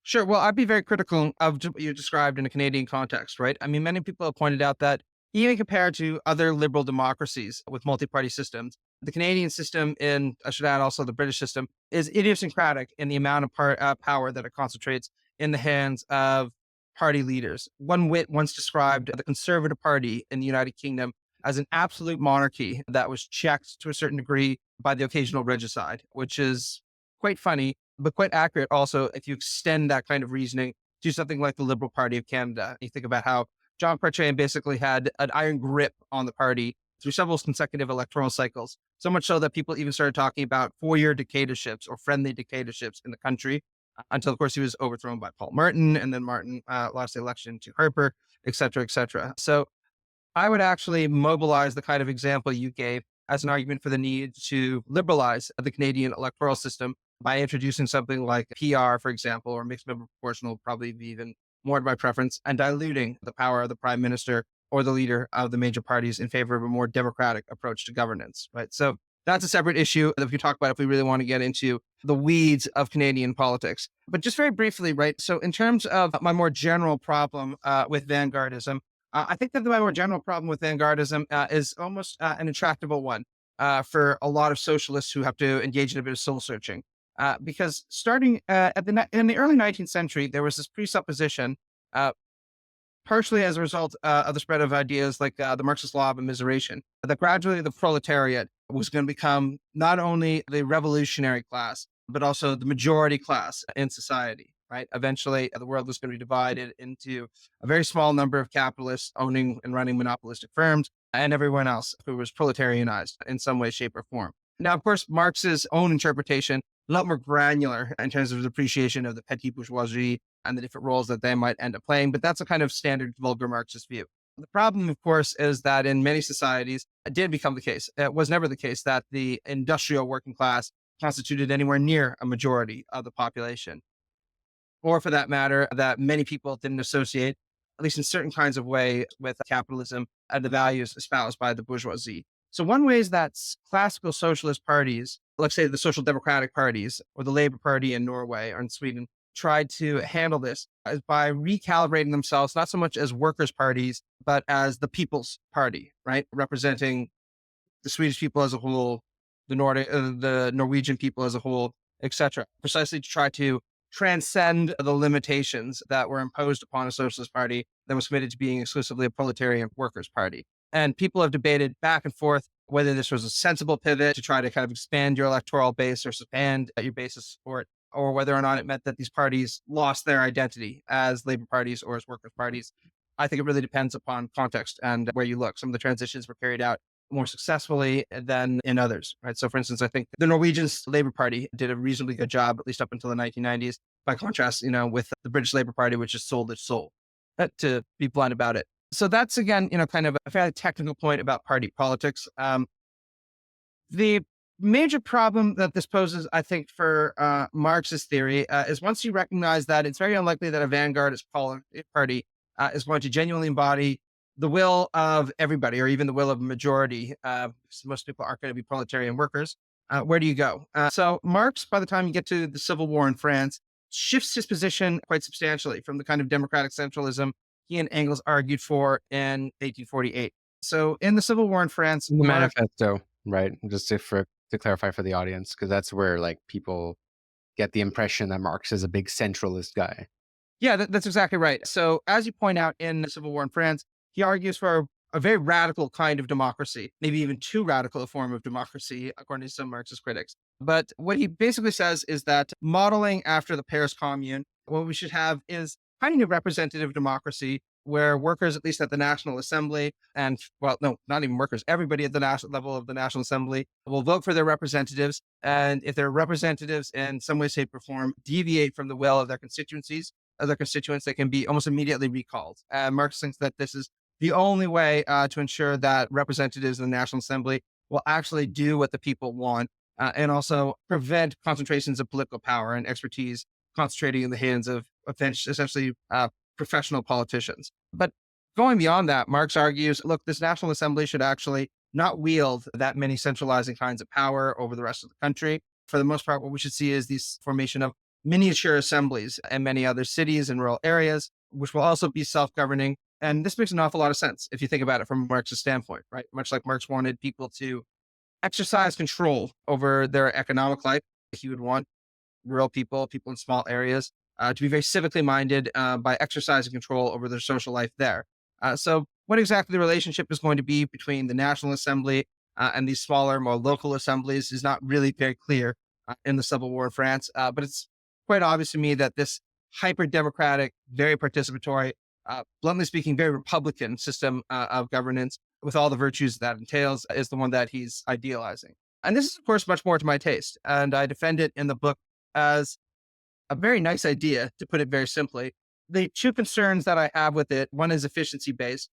Sure. Well, I'd be very critical of what you described in a Canadian context, right? I mean, many people have pointed out that even compared to other liberal democracies with multi-party systems, the Canadian system, and I should add also the British system, is idiosyncratic in the amount of power that it concentrates in the hands of party leaders. One wit once described the Conservative Party in the United Kingdom as an absolute monarchy that was checked to a certain degree by the occasional regicide, which is quite funny, but quite accurate also if you extend that kind of reasoning to something like the Liberal Party of Canada. You think about how John Chrétien basically had an iron grip on the party through several consecutive electoral cycles, so much so that people even started talking about 4-year dictatorships or friendly dictatorships in the country, until, of course, he was overthrown by Paul Martin, and then Martin lost the election to Harper, et cetera, et cetera. So I would actually mobilize the kind of example you gave as an argument for the need to liberalize the Canadian electoral system by introducing something like PR, for example, or mixed member proportional, probably be even more to my preference, and diluting the power of the prime minister or the leader of the major parties in favor of a more democratic approach to governance, right? So that's a separate issue that we can talk about if we really want to get into the weeds of Canadian politics. But just very briefly, right? So in terms of my more general problem with vanguardism, I think that my more general problem with vanguardism is almost an intractable one for a lot of socialists who have to engage in a bit of soul searching. Because starting in the early 19th century, there was this presupposition, partially as a result of the spread of ideas like the Marxist law of immiseration, that gradually the proletariat was going to become not only the revolutionary class, but also the majority class in society, right? Eventually, the world was going to be divided into a very small number of capitalists owning and running monopolistic firms, and everyone else who was proletarianized in some way, shape, or form. Now, of course, Marx's own interpretation, a lot more granular in terms of his appreciation of the petite bourgeoisie and the different roles that they might end up playing, but that's a kind of standard vulgar Marxist view. The problem, of course, is that in many societies, it did become the case. It was never the case that the industrial working class constituted anywhere near a majority of the population. Or for that matter, that many people didn't associate, at least in certain kinds of way, with capitalism and the values espoused by the bourgeoisie. So one way is that classical socialist parties, let's say the Social Democratic parties or the Labour Party in Norway or in Sweden, tried to handle this is by recalibrating themselves, not so much as workers' parties, but as the People's Party, right? Representing the Swedish people as a whole, the Norwegian people as a whole, etc., precisely to try to transcend the limitations that were imposed upon a socialist party that was committed to being exclusively a proletarian workers' party. And people have debated back and forth whether this was a sensible pivot to try to kind of expand your electoral base or expand your base of support, or whether or not it meant that these parties lost their identity as labor parties or as workers' parties. I think it really depends upon context and where you look. Some of the transitions were carried out more successfully than in others, right? So for instance, I think the Norwegian Labour Party did a reasonably good job, at least up until the 1990s, by contrast, with the British Labour Party, which has sold its soul, to be blunt about it. So that's, again, kind of a fairly technical point about party politics. The major problem that this poses, I think, for Marx's theory is once you recognize that it's very unlikely that a vanguardist party is going to genuinely embody the will of everybody or even the will of a majority, because most people aren't going to be proletarian workers, where do you go? So Marx, by the time you get to the Civil War in France, shifts his position quite substantially from the kind of democratic centralism he and Engels argued for in 1848. So in the Civil War in France, the manifesto, right? Just for to clarify for the audience, because that's where like people get the impression that Marx is a big centralist guy. Yeah, that's exactly right. So, as you point out in the Civil War in France, he argues for a very radical kind of democracy, maybe even too radical a form of democracy, according to some Marxist critics. But what he basically says is that modeling after the Paris Commune, what we should have is kind of representative democracy where workers, at least at the National Assembly, and well, no, not even workers, everybody at the national level of the National Assembly will vote for their representatives. And if their representatives in some way, shape, or form deviate from the will of their constituents, they can be almost immediately recalled. Marx thinks that this is the only way to ensure that representatives in the National Assembly will actually do what the people want and also prevent concentrations of political power and expertise concentrating in the hands of essentially professional politicians. But going beyond that, Marx argues, look, this National Assembly should actually not wield that many centralizing kinds of power over the rest of the country. For the most part, what we should see is this formation of miniature assemblies in many other cities and rural areas, which will also be self-governing. And this makes an awful lot of sense if you think about it from Marx's standpoint, right? Much like Marx wanted people to exercise control over their economic life, he would want rural people in small areas, to be very civically minded by exercising control over their social life there. So what exactly the relationship is going to be between the National Assembly and these smaller, more local assemblies is not really very clear in the Civil War in France. But it's quite obvious to me that this hyper-democratic, very participatory, bluntly speaking, very Republican system of governance with all the virtues that entails is the one that he's idealizing. And this is, of course, much more to my taste. And I defend it in the book as a very nice idea, to put it very simply. The two concerns that I have with it, one is efficiency-based,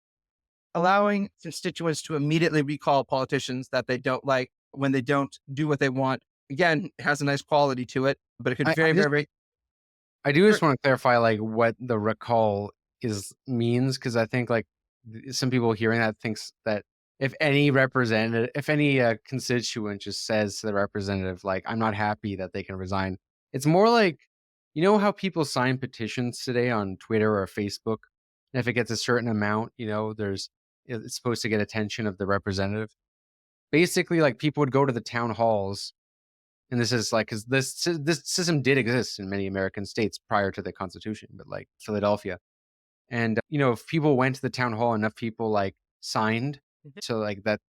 allowing constituents to immediately recall politicians that they don't like when they don't do what they want. Again, it has a nice quality to it, but it could very I do just want to clarify like what the recall means, because I think like some people hearing that thinks that if any constituent just says to the representative, like, I'm not happy that they can resign, it's more like, you know how people sign petitions today on Twitter or Facebook, and if it gets a certain amount, it's supposed to get attention of the representative. Basically, like, people would go to the town halls, and this is like, because this system did exist in many American states prior to the Constitution, but like Philadelphia. And, if people went to the town hall, enough people like signed so like that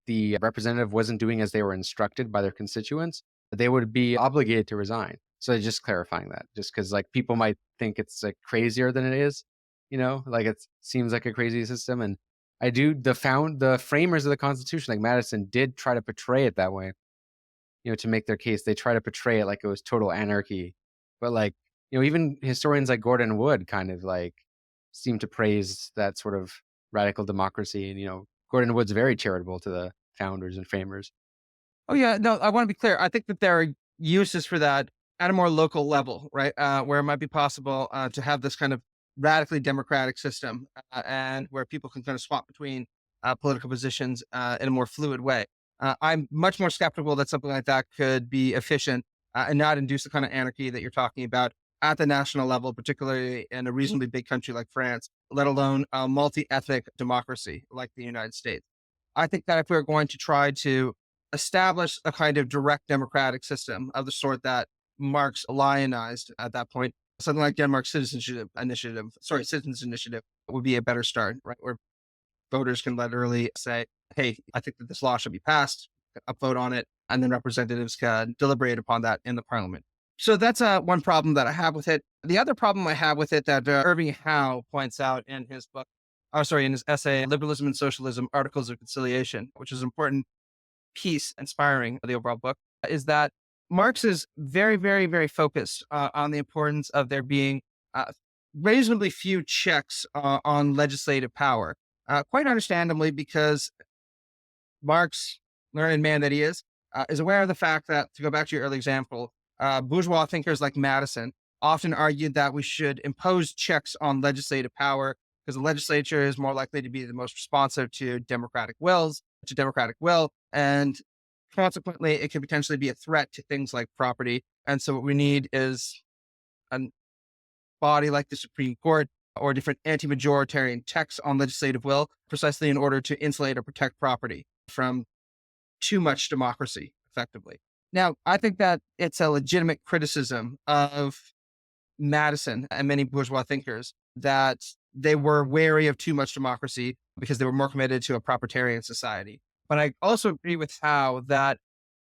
the representative wasn't doing as they were instructed by their constituents, they would be obligated to resign. So just clarifying that, just because like people might think it's like crazier than it is, like it seems like a crazy system. And the framers of the Constitution, like Madison, did try to portray it that way, to make their case. They try to portray it like it was total anarchy. But like, even historians like Gordon Wood kind of like seem to praise that sort of radical democracy. And, Gordon Wood's very charitable to the founders and framers. Oh, yeah. No, I want to be clear. I think that there are uses for that at a more local level, right? Where it might be possible to have this kind of radically democratic system and where people can kind of swap between political positions in a more fluid way. I'm much more skeptical that something like that could be efficient and not induce the kind of anarchy that you're talking about at the national level, particularly in a reasonably big country like France, let alone a multi-ethnic democracy like the United States. I think that if we're going to try to establish a kind of direct democratic system of the sort that Marx lionized at that point, something like Denmark's Citizens Initiative would be a better start, right? Where voters can literally say, hey, I think that this law should be passed, upvote on it, and then representatives can deliberate upon that in the parliament. So that's one problem that I have with it. The other problem I have with it that Irving Howe points out in his book, in his essay, Liberalism and Socialism, Articles of Conciliation, which is an important piece inspiring the overall book, is that Marx is very, very, very focused on the importance of there being reasonably few checks on legislative power. Quite understandably, because Marx, learned man that he is aware of the fact that, to go back to your early example, bourgeois thinkers like Madison often argued that we should impose checks on legislative power because the legislature is more likely to be the most responsive to democratic will, and consequently, it could potentially be a threat to things like property. And so what we need is a body like the Supreme Court or different anti-majoritarian checks on legislative will, precisely in order to insulate or protect property from too much democracy, effectively. Now, I think that it's a legitimate criticism of Madison and many bourgeois thinkers that they were wary of too much democracy because they were more committed to a proprietarian society. But I also agree with Howe that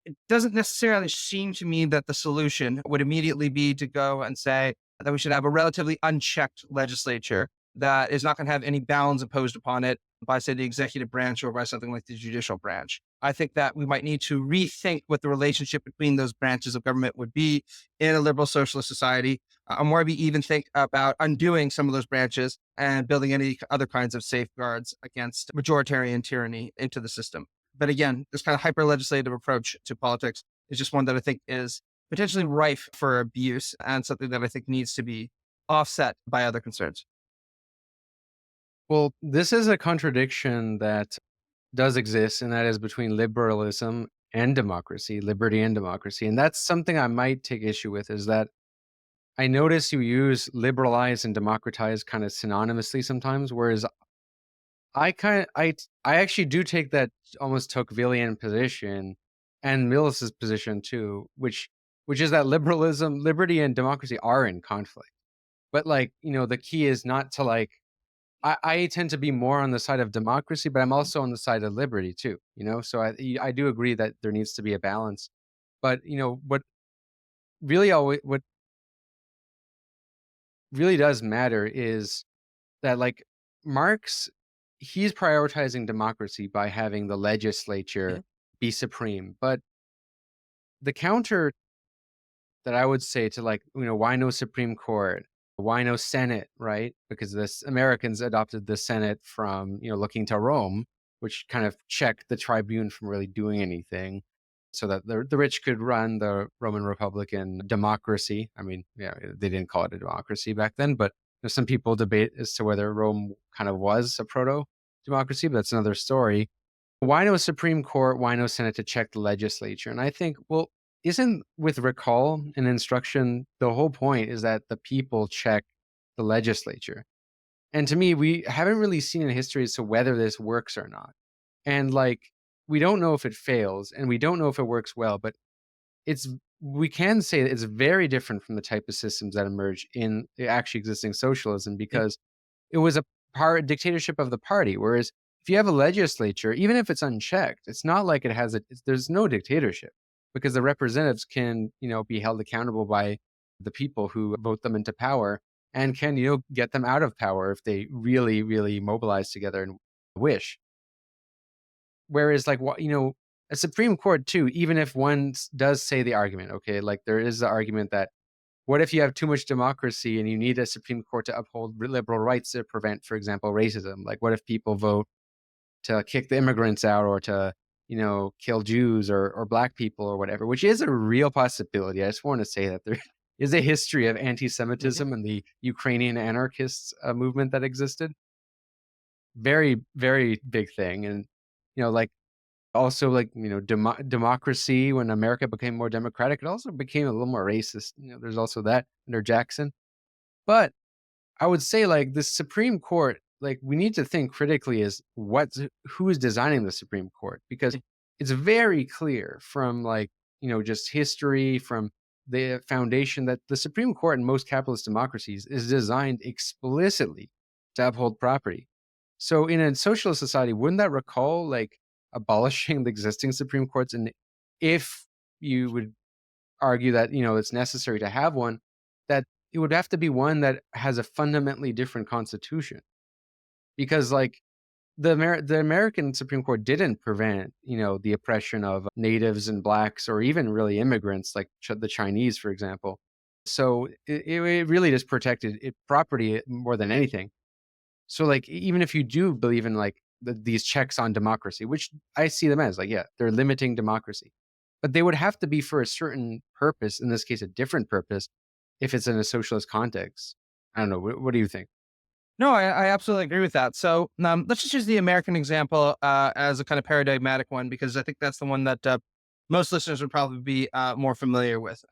it doesn't necessarily seem to me that the solution would immediately be to go and say that we should have a relatively unchecked legislature that is not going to have any bounds imposed upon it by, say, the executive branch or by something like the judicial branch. I think that we might need to rethink what the relationship between those branches of government would be in a liberal socialist society, or maybe even think about undoing some of those branches and building any other kinds of safeguards against majoritarian tyranny into the system. But again, this kind of hyper-legislative approach to politics is just one that I think is potentially rife for abuse and something that I think needs to be offset by other concerns. Well, this is a contradiction that does exist, and that is between liberalism and democracy, liberty and democracy. And that's something I might take issue with, is that I notice you use liberalize and democratize kind of synonymously sometimes, whereas I actually do take that almost Tocquevillian position, and Mills's position too, which is that liberalism, liberty, and democracy are in conflict. But the key is not to I tend to be more on the side of democracy, but I'm also on the side of liberty too. So I do agree that there needs to be a balance. But what really does matter is that Marx, he's prioritizing democracy by having the legislature be supreme. But the counter that I would say to why no Supreme Court? Why no Senate, right? Because the Americans adopted the Senate from, looking to Rome, which kind of checked the tribune from really doing anything, so that the rich could run the Roman Republican democracy. I mean, yeah, they didn't call it a democracy back then, but some people debate as to whether Rome kind of was a proto-democracy, but that's another story. Why no Supreme Court? Why no Senate to check the legislature? And I think, well, isn't with recall and instruction, the whole point is that the people check the legislature. And to me, we haven't really seen in history as to whether this works or not. And we don't know if it fails, and we don't know if it works well, but we can say that it's very different from the type of systems that emerge in the actually existing socialism, because it was a dictatorship of the party. Whereas if you have a legislature, even if it's unchecked, it's not like it has there's no dictatorship, because the representatives can, be held accountable by the people who vote them into power, and can, get them out of power if they really, really mobilize together and wish. Whereas a Supreme Court too, even if one does say the argument, okay, there is the argument that what if you have too much democracy and you need a Supreme Court to uphold liberal rights to prevent, for example, racism? What if people vote to kick the immigrants out, or to kill Jews or black people or whatever, which is a real possibility. I just want to say that there is a history of anti-Semitism and the Ukrainian anarchists movement that existed. Very, very big thing. And, democracy, when America became more democratic, it also became a little more racist. There's also that under Jackson. But I would say this Supreme Court, we need to think critically as who is designing the Supreme Court, because it's very clear from just history, from the foundation, that the Supreme Court in most capitalist democracies is designed explicitly to uphold property. So in a socialist society, wouldn't that recall abolishing the existing Supreme Courts? And if you would argue that it's necessary to have one, that it would have to be one that has a fundamentally different constitution. Because the American Supreme Court didn't prevent, the oppression of natives and blacks, or even really immigrants, like the Chinese, for example. So it really just protected property more than anything. So even if you do believe in these checks on democracy, which I see them as they're limiting democracy, but they would have to be for a certain purpose, in this case, a different purpose, if it's in a socialist context. I don't know. What do you think? No, I absolutely agree with that. So let's just use the American example as a kind of paradigmatic one, because I think that's the one that most listeners would probably be more familiar with.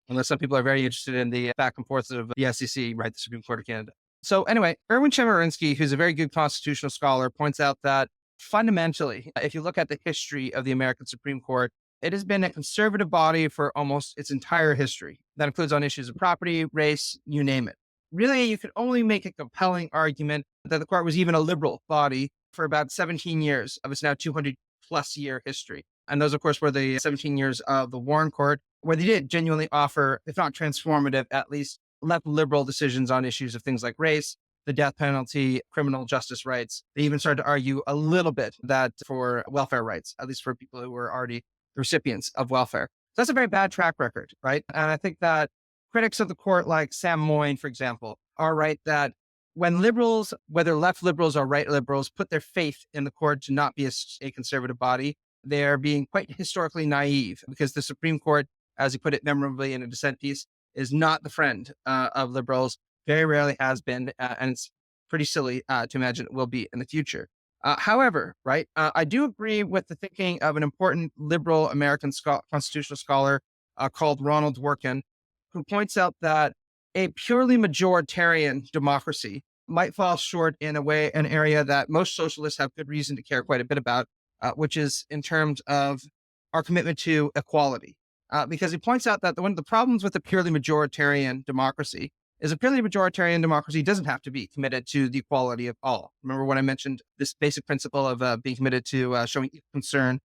Unless some people are very interested in the back and forth of the SEC, right, the Supreme Court of Canada. So anyway, Erwin Chemerinsky, who's a very good constitutional scholar, points out that fundamentally, if you look at the history of the American Supreme Court, it has been a conservative body for almost its entire history. That includes on issues of property, race, you name it. Really, you could only make a compelling argument that the court was even a liberal body for about 17 years of its now 200 plus year history. And those, of course, were the 17 years of the Warren Court, where they did genuinely offer, if not transformative, at least left liberal decisions on issues of things like race, the death penalty, criminal justice rights. They even started to argue a little bit that for welfare rights, at least for people who were already the recipients of welfare. So that's a very bad track record, right? And I think that critics of the court, like Sam Moyne, for example, are right that when liberals, whether left liberals or right liberals, put their faith in the court to not be a conservative body, they're being quite historically naive, because the Supreme Court, as he put it memorably in a dissent piece, is not the friend of liberals, very rarely has been, and it's pretty silly to imagine it will be in the future. However, right, I do agree with the thinking of an important liberal American constitutional scholar called Ronald Dworkin, who points out that a purely majoritarian democracy might fall short in an area that most socialists have good reason to care quite a bit about, which is in terms of our commitment to equality. Because he points out that one of the problems with a purely majoritarian democracy is a purely majoritarian democracy doesn't have to be committed to the equality of all. Remember when I mentioned this basic principle of being committed to showing concern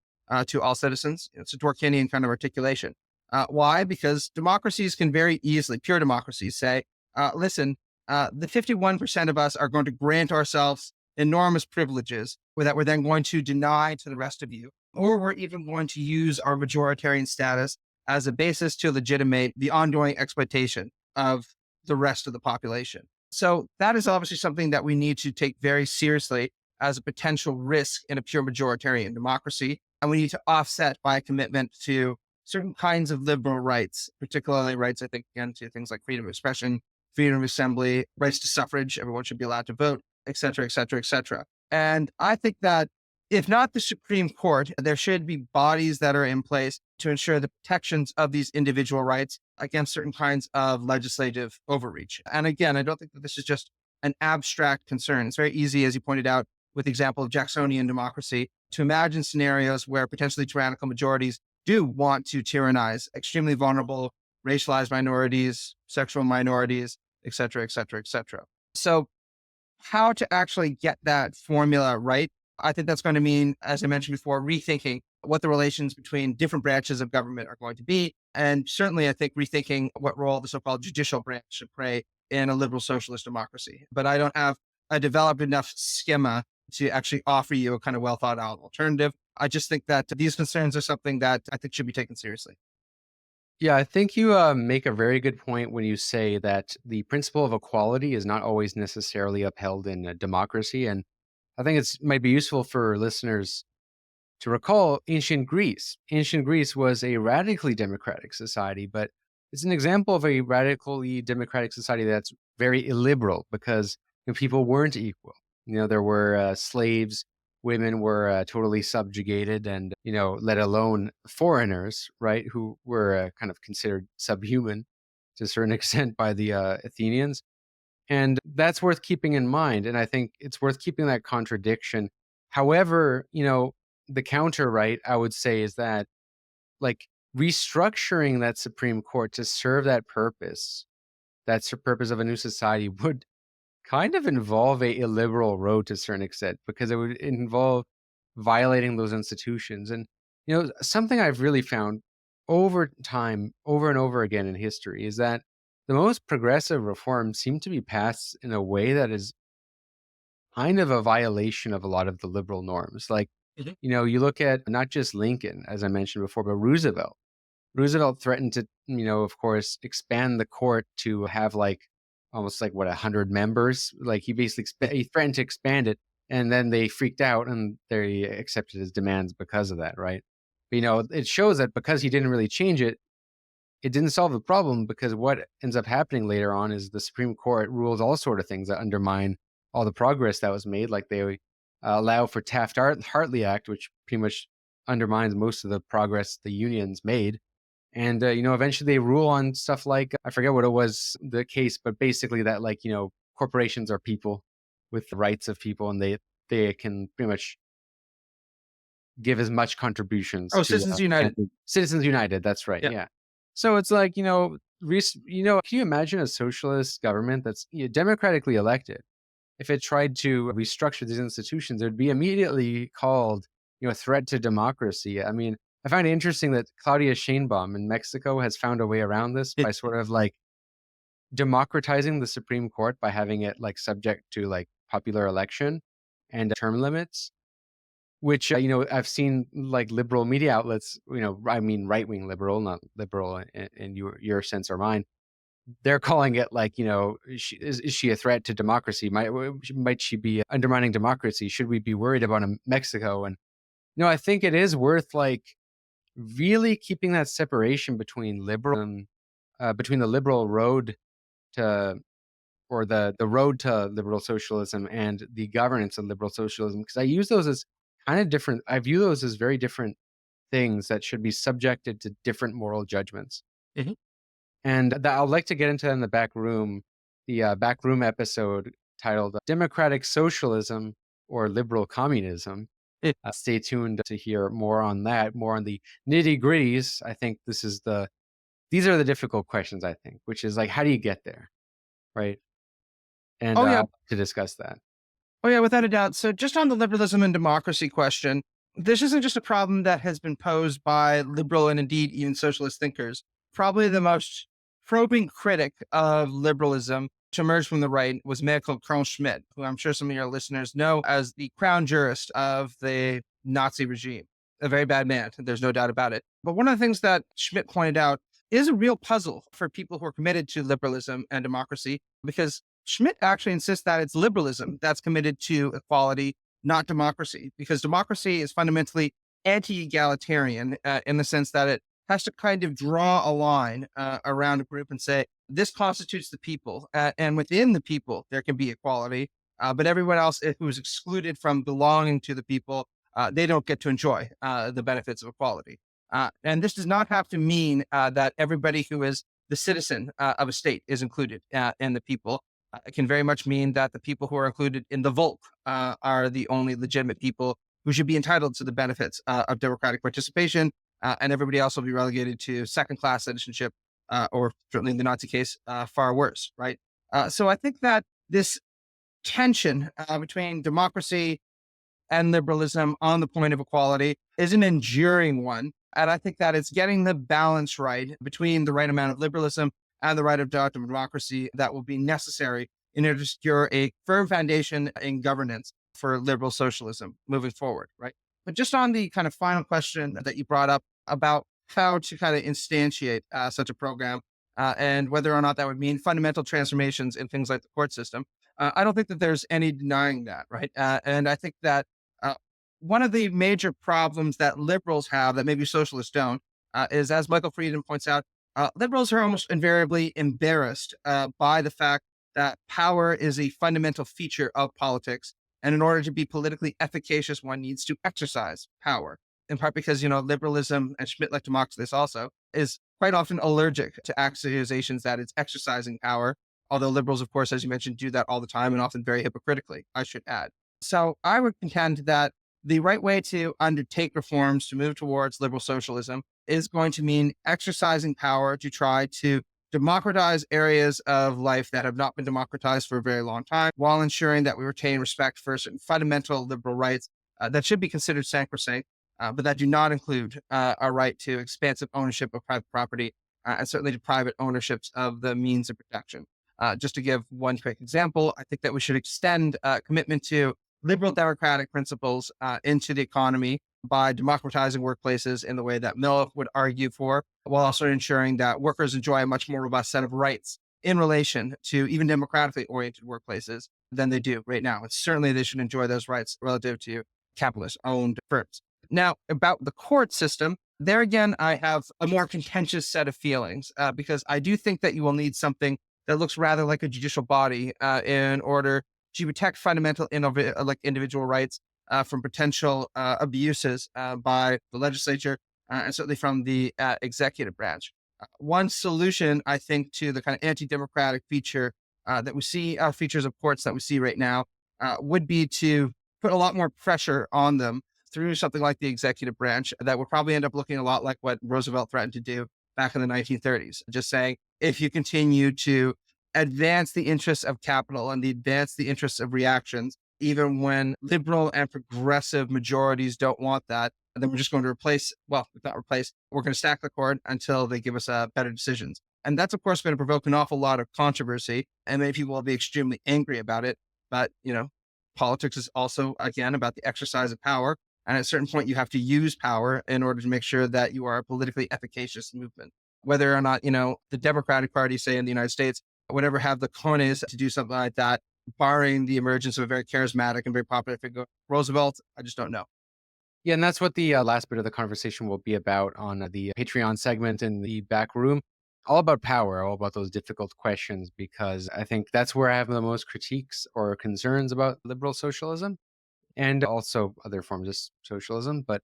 to all citizens? It's a Dworkinian kind of articulation. Why? Because democracies can very easily, pure democracies, say, listen, the 51% of us are going to grant ourselves enormous privileges that we're then going to deny to the rest of you, or we're even going to use our majoritarian status as a basis to legitimate the ongoing exploitation of the rest of the population. So that is obviously something that we need to take very seriously as a potential risk in a pure majoritarian democracy. And we need to offset by a commitment to certain kinds of liberal rights, particularly rights, I think, again, to things like freedom of expression, freedom of assembly, rights to suffrage, everyone should be allowed to vote, et cetera, et cetera, et cetera. And I think that if not the Supreme Court, there should be bodies that are in place to ensure the protections of these individual rights against certain kinds of legislative overreach. And again, I don't think that this is just an abstract concern. It's very easy, as you pointed out, with the example of Jacksonian democracy, to imagine scenarios where potentially tyrannical majorities do want to tyrannize extremely vulnerable racialized minorities, sexual minorities, et cetera, et cetera, et cetera. So how to actually get that formula right? I think that's going to mean, as I mentioned before, rethinking what the relations between different branches of government are going to be. And certainly, I think rethinking what role the so-called judicial branch should play in a liberal socialist democracy. But I don't have a developed enough schema to actually offer you a kind of well thought out alternative. I just think that these concerns are something that I think should be taken seriously. Yeah, I think you make a very good point when you say that the principle of equality is not always necessarily upheld in a democracy. And I think it might be useful for listeners to recall ancient Greece. Ancient Greece was a radically democratic society, but it's an example of a radically democratic society that's very illiberal because people weren't equal. There were slaves, women were totally subjugated, and let alone foreigners, right, who were kind of considered subhuman to a certain extent by the Athenians. And that's worth keeping in mind. And I think it's worth keeping that contradiction. However, the counter, right, I would say is that like restructuring that Supreme Court to serve that purpose, that's the purpose of a new society, would kind of involve a illiberal road to a certain extent, because it would involve violating those institutions. And, something I've really found over time, over and over again in history, is that the most progressive reforms seem to be passed in a way that is kind of a violation of a lot of the liberal norms. Like, you look at not just Lincoln, as I mentioned before, but Roosevelt. Roosevelt threatened to, of course, expand the court to have almost 100 members. Like he basically he threatened to expand it, and then they freaked out and they accepted his demands because of that, right? But, it shows that because he didn't really change it, it didn't solve the problem, because what ends up happening later on is the Supreme Court rules all sort of things that undermine all the progress that was made. Like they allow for Taft-Hartley Act, which pretty much undermines most of the progress the unions made. And, eventually they rule on stuff like, I forget what it was, the case, but basically that corporations are people with the rights of people, and they can pretty much give as much contributions. Oh, to, Citizens United. Citizens United. That's right. Yeah. Yeah. So it's like, can you imagine a socialist government that's democratically elected? If it tried to restructure these institutions, it would be immediately called, a threat to democracy. I mean, I find it interesting that Claudia Sheinbaum in Mexico has found a way around this by sort of like democratizing the Supreme Court by having it like subject to like popular election and term limits, which, I've seen like liberal media outlets, I mean, right-wing liberal, not liberal in your sense or mine. They're calling it like, is she a threat to democracy? Might she be undermining democracy? Should we be worried about Mexico? And, I think it is worth like really keeping that separation between between the liberal road to, or the road to liberal socialism and the governance of liberal socialism, because I use those as kind of different. I view those as very different things that should be subjected to different moral judgments. Mhm. And that I'll like to get into in the Backroom, the Backroom episode titled Democratic Socialism or Liberal Communism. Yeah. Stay tuned to hear more on that, more on the nitty gritties. I think these are the difficult questions, I think, which is like, how do you get there? Right. And Oh, yeah. to discuss that. Oh, yeah, without a doubt. So just on the liberalism and democracy question, this isn't just a problem that has been posed by liberal and indeed even socialist thinkers. Probably the most probing critic of liberalism to emerge from the right was a man called Carl Schmitt, who I'm sure some of your listeners know as the crown jurist of the Nazi regime. A very bad man, there's no doubt about it. But one of the things that Schmitt pointed out is a real puzzle for people who are committed to liberalism and democracy, because Schmitt actually insists that it's liberalism that's committed to equality, not democracy, because democracy is fundamentally anti-egalitarian in the sense that it has to kind of draw a line around a group and say, this constitutes the people, and within the people, there can be equality, but everyone else who is excluded from belonging to the people, they don't get to enjoy the benefits of equality. And this does not have to mean that everybody who is the citizen of a state is included in the people. It can very much mean that the people who are included in the Volk are the only legitimate people who should be entitled to the benefits of democratic participation, and everybody else will be relegated to second-class citizenship, or certainly in the Nazi case, far worse, right? So I think that this tension between democracy and liberalism on the point of equality is an enduring one. And I think that it's getting the balance right between the right amount of liberalism and the right of democracy that will be necessary in order to secure a firm foundation in governance for liberal socialism moving forward, right? But just on the kind of final question that you brought up about how to kind of instantiate such a program and whether or not that would mean fundamental transformations in things like the court system, I don't think that there's any denying that, right? And I think that one of the major problems that liberals have that maybe socialists don't is, as Michael Frieden points out, liberals are almost invariably embarrassed by the fact that power is a fundamental feature of politics. And in order to be politically efficacious, one needs to exercise power, in part because, liberalism, and Schmitt like to mock this also, is quite often allergic to accusations that it's exercising power. Although liberals, of course, as you mentioned, do that all the time and often very hypocritically, I should add. So I would contend that the right way to undertake reforms to move towards liberal socialism is going to mean exercising power to try to democratize areas of life that have not been democratized for a very long time, while ensuring that we retain respect for certain fundamental liberal rights that should be considered sacrosanct, but that do not include a right to expansive ownership of private property and certainly to private ownerships of the means of protection. Just to give one quick example, I think that we should extend commitment to liberal democratic principles into the economy by democratizing workplaces in the way that Mill would argue for, while also ensuring that workers enjoy a much more robust set of rights in relation to even democratically oriented workplaces than they do right now. And certainly they should enjoy those rights relative to capitalist-owned firms. Now, about the court system, there again, I have a more contentious set of feelings because I do think that you will need something that looks rather like a judicial body in order to protect fundamental individual rights from potential abuses by the legislature and certainly from the executive branch. One solution, I think, to the kind of anti-democratic feature that we see, features of courts that we see right now, would be to put a lot more pressure on them through something like the executive branch that would probably end up looking a lot like what Roosevelt threatened to do back in the 1930s. Just saying, if you continue to advance the interests of capital and advance the interests of reactions, even when liberal and progressive majorities don't want that, then we're just going to replace, well, if not replace, we're going to stack the cord until they give us better decisions. And that's, of course, going to provoke an awful lot of controversy, and many people will be extremely angry about it. But, politics is also, again, about the exercise of power. And at a certain point, you have to use power in order to make sure that you are a politically efficacious movement. Whether or not, the Democratic Party, say in the United States, would ever have the cojones to do something like that, barring the emergence of a very charismatic and very popular figure, Roosevelt, I just don't know. Yeah, and that's what the last bit of the conversation will be about on the Patreon segment in the back room. All about power, all about those difficult questions, because I think that's where I have the most critiques or concerns about liberal socialism and also other forms of socialism. But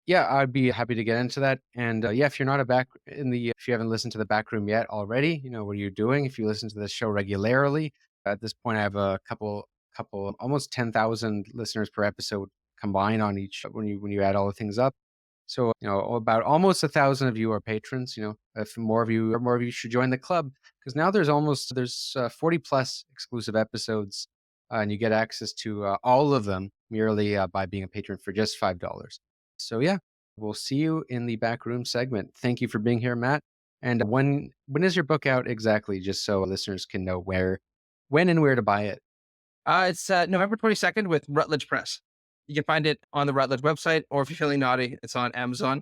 yeah, I'd be happy to get into that. And yeah, if you're not if you haven't listened to the back room yet already, what are you doing? If you listen to this show regularly, at this point, I have a couple, almost 10,000 listeners per episode combined on each when you add all the things up. So, about almost 1,000 of you are patrons. If more of you should join the club, because now there's 40 plus exclusive episodes, and you get access to all of them merely by being a patron for just $5. So yeah, we'll see you in the back room segment. Thank you for being here, Matt. And when is your book out exactly, just so listeners can know when and where to buy it? It's November 22nd with Routledge Press. You can find it on the Routledge website, or if you're feeling naughty, it's on Amazon.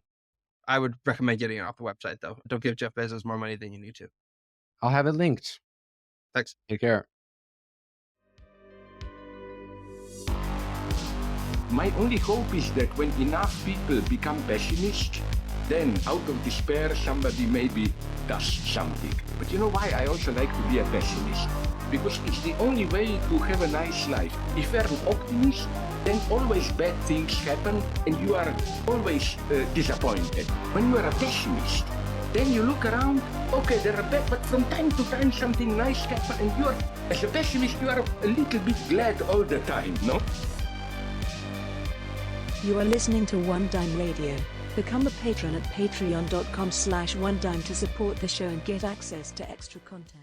I would recommend getting it off the website, though. Don't give Jeff Bezos more money than you need to. I'll have it linked. Thanks. Take care. My only hope is that when enough people become pessimists, then out of despair somebody maybe does something. But you know why I also like to be a pessimist? Because it's the only way to have a nice life. If you're an optimist, then always bad things happen and you are always disappointed. When you are a pessimist, then you look around, okay, there are bad, but from time to time something nice happens, and you're, as a pessimist, you are a little bit glad all the time, no? You are listening to One Dime Radio. Become a patron at patreon.com/onedime to support the show and get access to extra content.